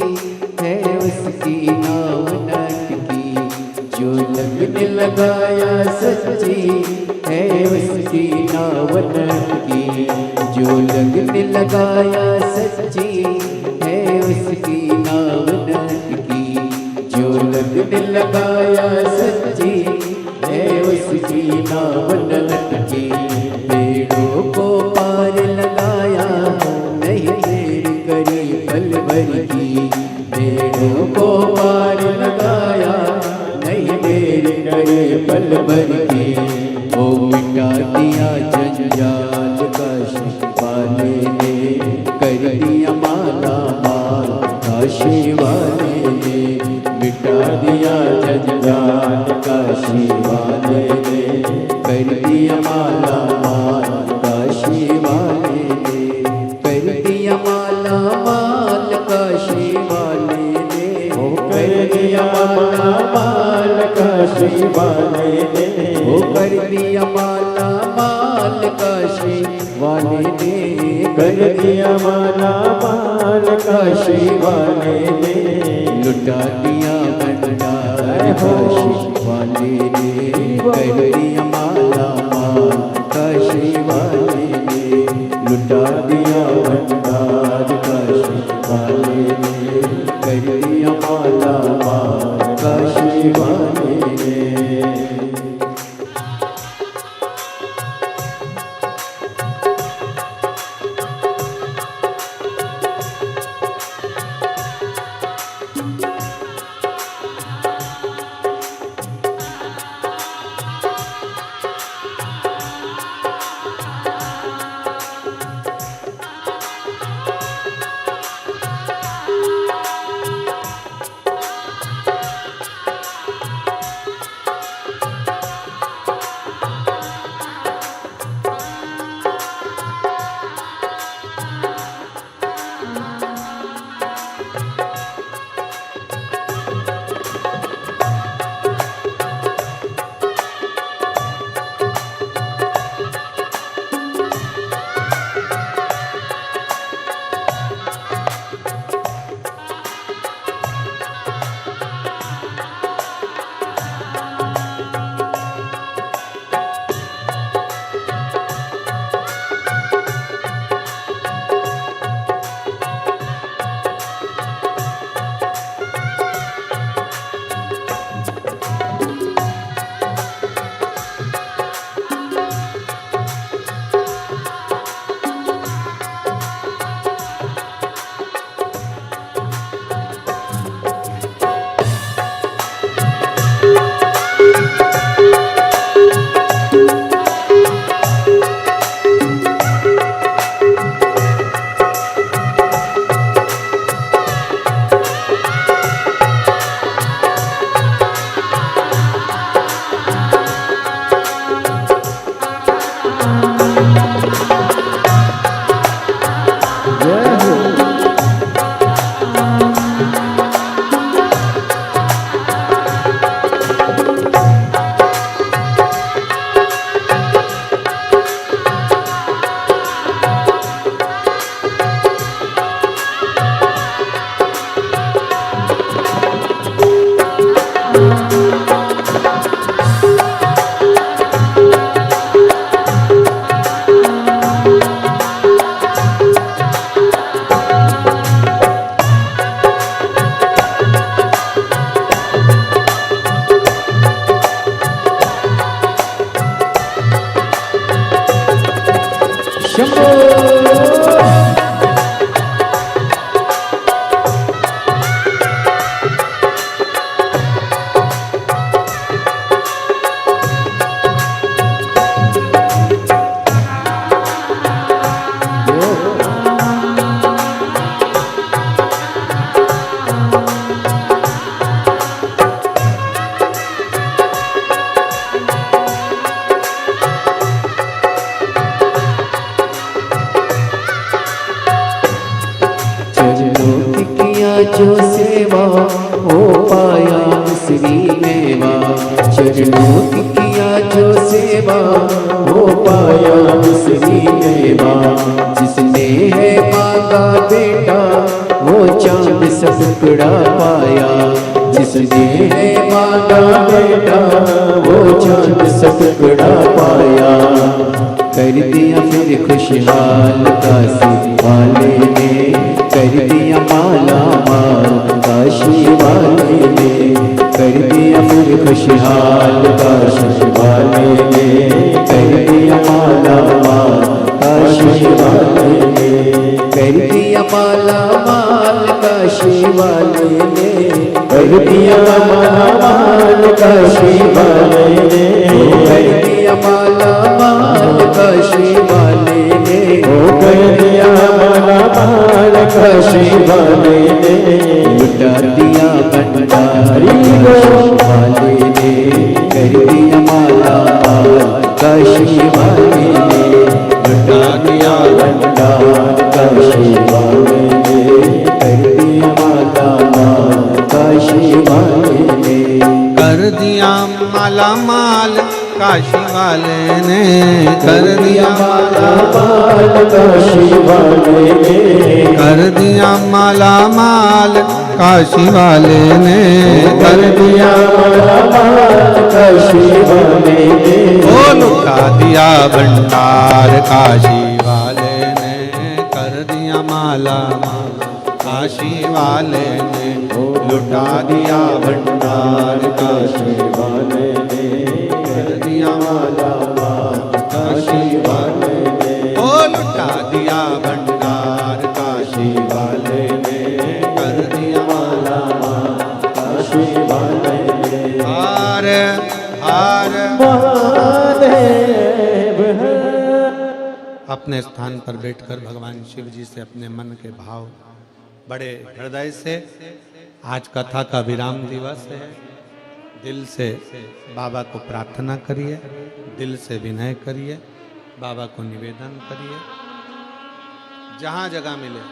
Speaker 3: है उसकी नाव नटकी। जो लगन लगाया सच्ची है उसकी नाव नटकी। जो लगन लगाया सच्ची है उसकी नाव नटकी। जो लगन लगाया सच्ची है उसकी नाव नटकी। पेड़ों को पार लगाया नहीं देर करी पल भर की। पेड़ों को पार लगाया नहीं देर करे पल भर की। वो मिटा दिया जंजाल काशी वाले ने कर दिया माला माल। काशी वाले ने मिटा दिया जंजाल काशी वाले ने कर दिया माला माल। काशी वाले ने कर दिया माला माल। काशी वाले ने कर दिया माला माल। काशी वाले ने कर दिया माला माल। काशी वाले ने कर दिया माला माल। काशी वाले ने लुटा दिया भंडार। काशी वाले ने कर दिया माला माल। काशी वाले ने लुटा दिया भंडार। काशी वाले ने कर दिया माला माल। काशी वाले ने जो सेवा हो पाया श्री मेवा। चरणों की किया जो सेवा हो पाया श्री मेवा। जिसने है मांग मांगा बेटा वो चांद सा टुकड़ा पाया। जिसने मांगा बेटा वो चांद सा टुकड़ा पाया। कर दिया फिर खुशहाल काशी वाले ने, कर दिया माला माल काशी वाले ने, कर दिया फिर खुशहाल काशी वाले ने, कर दिया माला माल काशी वाले ने, कर दिया माला माल काशी वाले ने, कर दिया माला माल काशी वाले ने, कर दिया माला माल काशी वाले ने, कर दिया माला माल काशी वाले ने, लुटा दिया भंडारी वाले ने, कर दिया माला माल काशी वाले ने, लुटा दिया भंडार काशी वाले ने, कर दिया माला माल काशी वाले ने,
Speaker 1: कर दिया माला माल काशी वाले ने, कर दिया माला
Speaker 3: माल काशी वाले ने,
Speaker 1: कर दिया माला माल काशी वाले ने, कर दिया
Speaker 3: माला माल काशी वाले ने,
Speaker 1: ओ लुटा दिया भंडार काशी वाले ने, कर दिया माला माल काशी वाले ने, लुटा दिया भंडार काशी वाले ने, कर दिया माला माल काशी वाले ने, ओ लुटा दिया भंडार काशी वाले ने, कर दिया माला माल काशी वाले ने। हार हार अपने स्थान पर बैठकर भगवान शिव जी से अपने मन के भाव बड़े हृदय से, आज कथा का विराम दिवस है, दिल से बाबा को प्रार्थना करिए, दिल से विनय करिए, बाबा को निवेदन करिए, जहाँ जगह मिले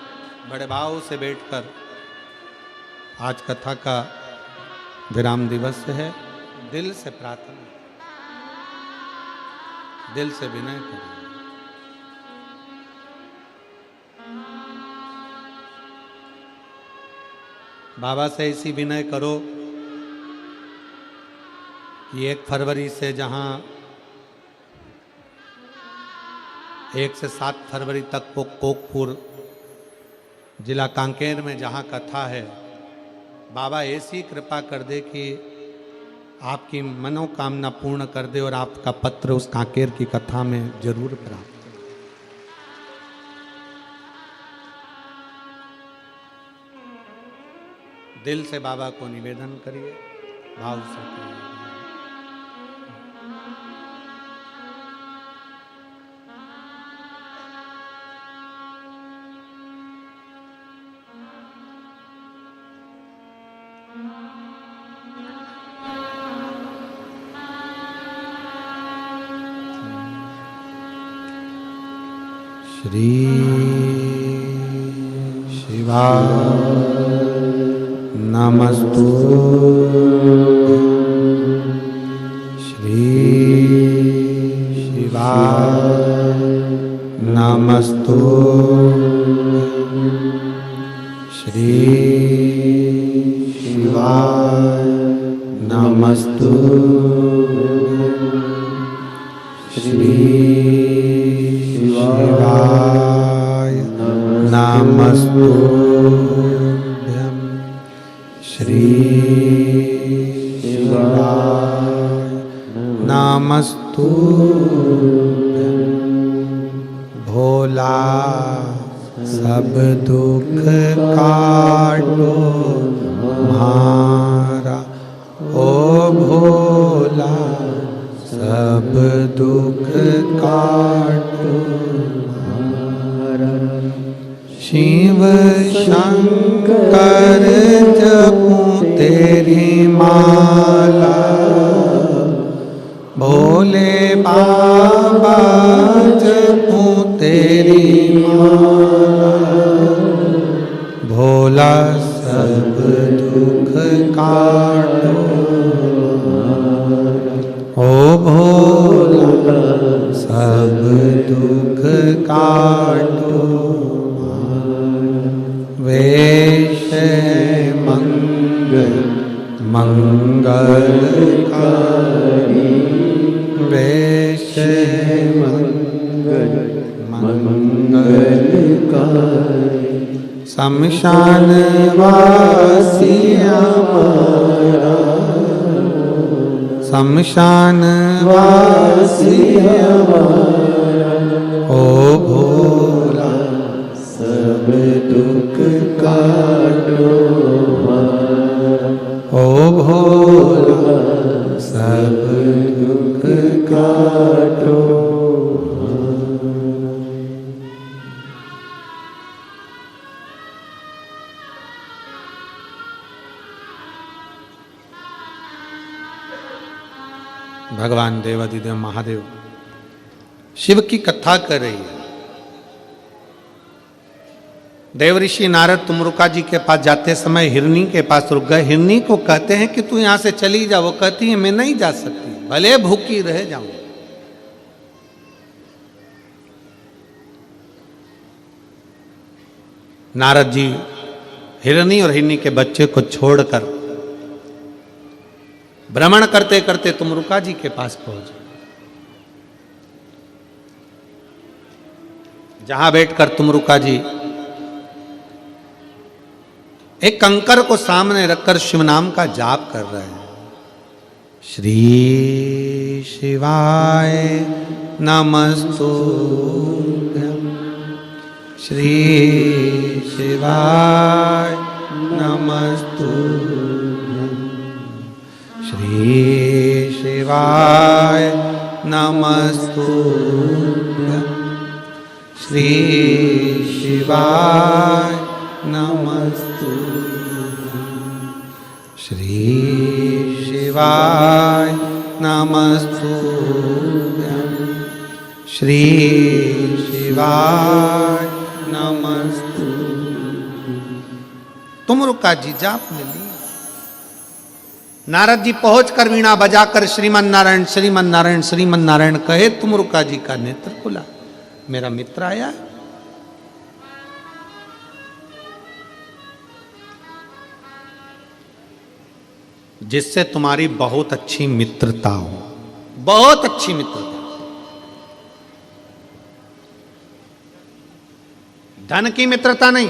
Speaker 1: बड़े भाव से बैठकर। आज कथा का विराम दिवस है, दिल से प्रार्थना, दिल से विनय करिए। बाबा से ऐसी विनय करो कि 1 फरवरी से जहां 1 से 7 फरवरी तक को कोकपुर जिला कांकेर में जहां कथा है, बाबा ऐसी कृपा कर दे कि आपकी मनोकामना पूर्ण कर दे और आपका पत्र उस कांकेर की कथा में जरूर प्राप्त। दिल से बाबा को निवेदन करिए, भाव से करिए। श्री शिवाय नमस्तु, श्री शिवाय नमस्तु, श्री शिवाय नमस्तु, श्री शिवाय नमस्तु, श्री शिवाय नमस्तु। भोला सब दुख काटो हमारा, ओ भोला सब दुख काटो हमारा। शिव शंकर जपूं तेरी माला, भोले बाबा जपूं तेरी माला, भोला सब दुख काटो, ओ भोला सब दुख काटो।
Speaker 3: मंगलकारी
Speaker 1: वैश्य
Speaker 3: मंगलकारी
Speaker 1: शमशान वासी
Speaker 3: हमारा
Speaker 1: शमशान वासी
Speaker 3: हमारा
Speaker 1: ओ भोला
Speaker 3: सब दुख काटो
Speaker 1: ओ भोला
Speaker 3: सब दुख काटो
Speaker 1: भगवान देवाधिदेव महादेव शिव की कथा कर रही है। देव ऋषि नारद तुमरुका जी के पास जाते समय हिरनी के पास रुक गए। हिरनी को कहते हैं कि तू यहां से चली जा। वो कहती है मैं नहीं जा सकती, भले भूखी रह जाऊं। नारद जी हिरनी और हिरनी के बच्चे को छोड़कर भ्रमण करते करते तुमरुका जी के पास पहुंचे, जहां बैठकर तुमरुका जी एक कंकर को सामने रखकर शिव नाम का जाप कर रहे हैं। श्री शिवाय नमस्तुभ्यं, श्री शिवाय नमस्तुभ्यं, श्री शिवाय नमस्तुभ्यं, श्री शिवाय नमस्तुभ्यं, श्री शिवाय नमस्तुभ्यं, श्री शिवाय नमस्तुभ्यं। तुमरुका जी जाप में ली। नारद जी पहुंचकर वीणा बजाकर श्रीमन नारायण श्रीमन नारायण श्रीमन नारायण कहे। तुमरुका जी का नेत्र खुला, मेरा मित्र आया। जिससे तुम्हारी बहुत अच्छी मित्रता हो, बहुत अच्छी मित्रता। धन की मित्रता नहीं।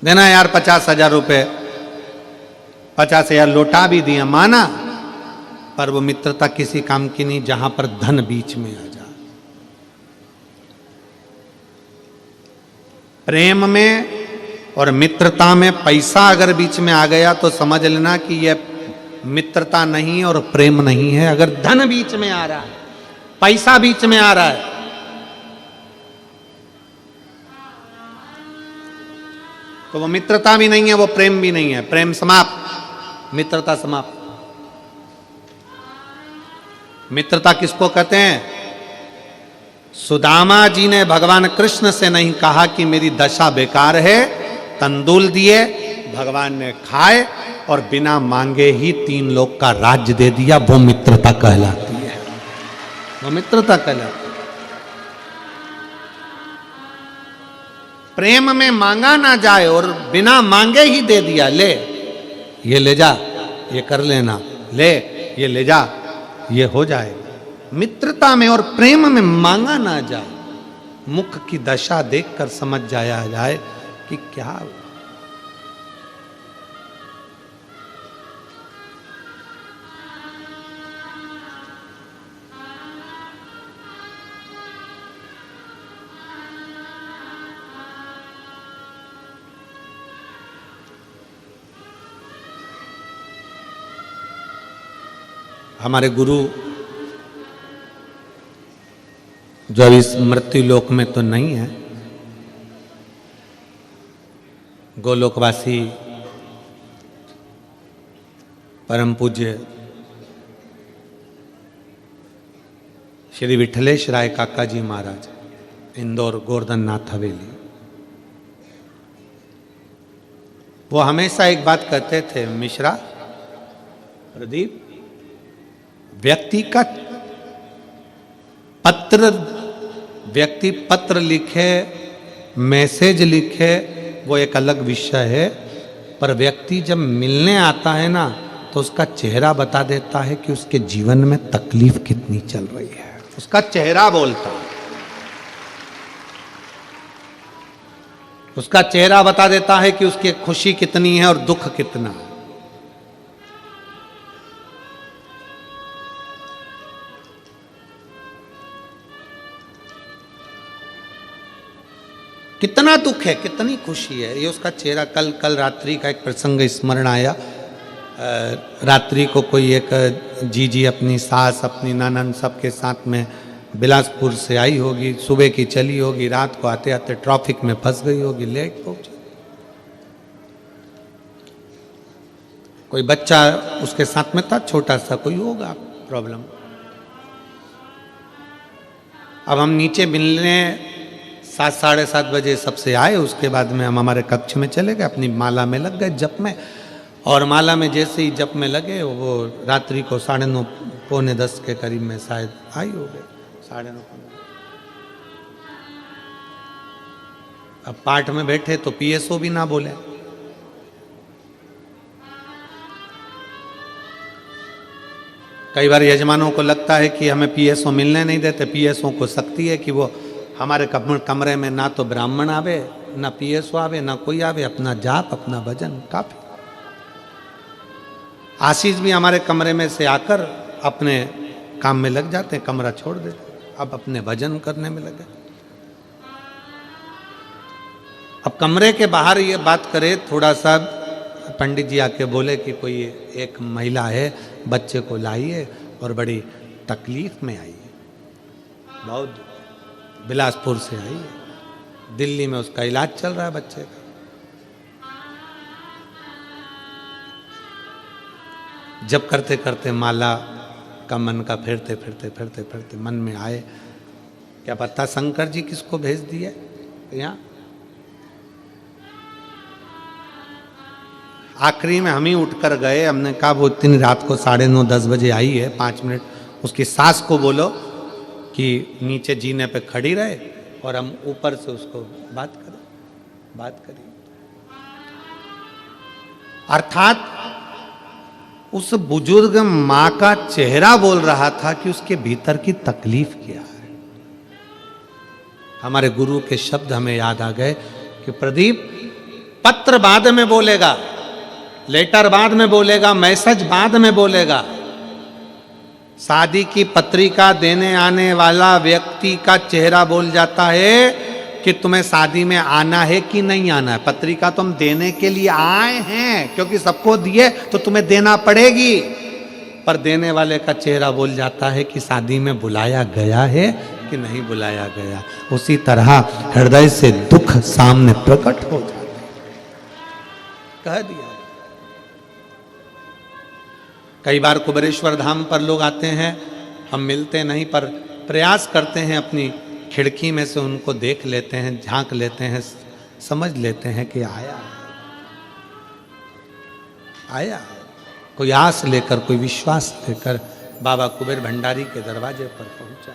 Speaker 1: देना यार 50,000 रुपए, 50,000 लौटा भी दिया, माना, पर वो मित्रता किसी काम की नहीं जहां पर धन बीच में आ जाए। प्रेम में और मित्रता में पैसा अगर बीच में आ गया तो समझ लेना कि यह मित्रता नहीं और प्रेम नहीं है। अगर धन बीच में आ रहा है, पैसा बीच में आ रहा है, तो वो मित्रता भी नहीं है, वो प्रेम भी नहीं है। प्रेम समाप्त, मित्रता समाप्त। मित्रता किसको कहते हैं? सुदामा जी ने भगवान कृष्ण से नहीं कहा कि मेरी दशा बेकार है, तंदूल दिए, भगवान ने खाए और बिना मांगे ही 3 लोक का राज्य दे दिया। वो मित्रता कहलाती है, वो मित्रता कहलाती है। प्रेम में मांगा ना जाए और बिना मांगे ही दे दिया, ले ये ले जा, ये कर लेना, ले ये ले जा, ये हो जाएगा। मित्रता में और प्रेम में मांगा ना जाए, मुख की दशा देखकर समझ जाया जाए कि क्या हुआ। हमारे गुरु जो अभी इस मृत्यु लोक में तो नहीं है, गोलोकवासी परम पूज्य श्री विठलेश राय काका जी महाराज, इंदौर गोवर्धन नाथ हवेली, वो हमेशा एक बात कहते थे, मिश्रा प्रदीप, व्यक्ति पत्र लिखे, मैसेज लिखे, वो एक अलग विषय है। पर व्यक्ति जब मिलने आता है ना तो उसका चेहरा बता देता है कि उसके जीवन में तकलीफ कितनी चल रही है। उसका चेहरा बोलता है, उसका चेहरा बता देता है कि उसकी खुशी कितनी है और दुख कितना है। कितना दुख है, कितनी खुशी है, ये उसका चेहरा। कल रात्रि का एक प्रसंग स्मरण आया। रात्रि को कोई एक जीजी अपनी सास अपनी ननद सबके साथ में बिलासपुर से आई होगी, सुबह की चली होगी, रात को आते आते ट्रैफिक में फंस गई होगी, लेट पहुंची। कोई बच्चा उसके साथ में था, छोटा सा, कोई होगा प्रॉब्लम। अब हम नीचे मिलने 7 साढ़े 7 बजे सबसे आए। उसके बाद में हम हमारे कक्ष में चले गए, अपनी माला में लग गए जप में। और माला में जैसे ही जप में लगे वो रात्रि को 9:30 पौने 10 के करीब में शायद आई हो गए, 9:30 पौने। अब पाठ में बैठे तो पीएसओ भी ना बोले। कई बार यजमानों को लगता है कि हमें पीएसओ मिलने नहीं देते। पीएसओ को शक्ति है कि वो हमारे कमरे में ना तो ब्राह्मण आवे, ना पीएसओ आवे, ना कोई आवे, अपना जाप अपना भजन काफी। आशीष भी हमारे कमरे में से आकर अपने काम में लग जाते हैं, कमरा छोड़ देते, अब अपने भजन करने में लगे। अब कमरे के बाहर ये बात करे, थोड़ा सा पंडित जी आके बोले कि कोई एक महिला है, बच्चे को लाइए और बड़ी तकलीफ में आई है, बहुत बिलासपुर से आई है, दिल्ली में उसका इलाज चल रहा है बच्चे का। जब करते करते माला का मन का फिरते मन में आए, क्या पता शंकर जी किसको भेज दिए यहाँ। आखिरी में हम ही उठकर गए। हमने कहा वो इतनी रात को 9:30 10 बजे आई है, 5 मिनट उसकी सास को बोलो कि नीचे जीने पे खड़ी रहे और हम ऊपर से उसको बात करें। अर्थात उस बुजुर्ग माँ का चेहरा बोल रहा था कि उसके भीतर की तकलीफ क्या है। हमारे गुरु के शब्द हमें याद आ गए कि प्रदीप, पत्र बाद में बोलेगा, लेटर बाद में बोलेगा, मैसेज बाद में बोलेगा। शादी की पत्रिका देने आने वाला व्यक्ति का चेहरा बोल जाता है कि तुम्हें शादी में आना है कि नहीं आना है। पत्रिका तुम देने के लिए आए हैं क्योंकि सबको दिए तो तुम्हें देना पड़ेगी, पर देने वाले का चेहरा बोल जाता है कि शादी में बुलाया गया है कि नहीं बुलाया गया। उसी तरह हृदय से दुख सामने प्रकट हो जाता है। कह दिया। कई बार कुबेरेश्वर धाम पर लोग आते हैं, हम मिलते नहीं, पर प्रयास करते हैं, अपनी खिड़की में से उनको देख लेते हैं, झांक लेते हैं, समझ लेते हैं कि आया कोई आस लेकर, कोई विश्वास लेकर बाबा कुबेर भंडारी के दरवाजे पर पहुंचा।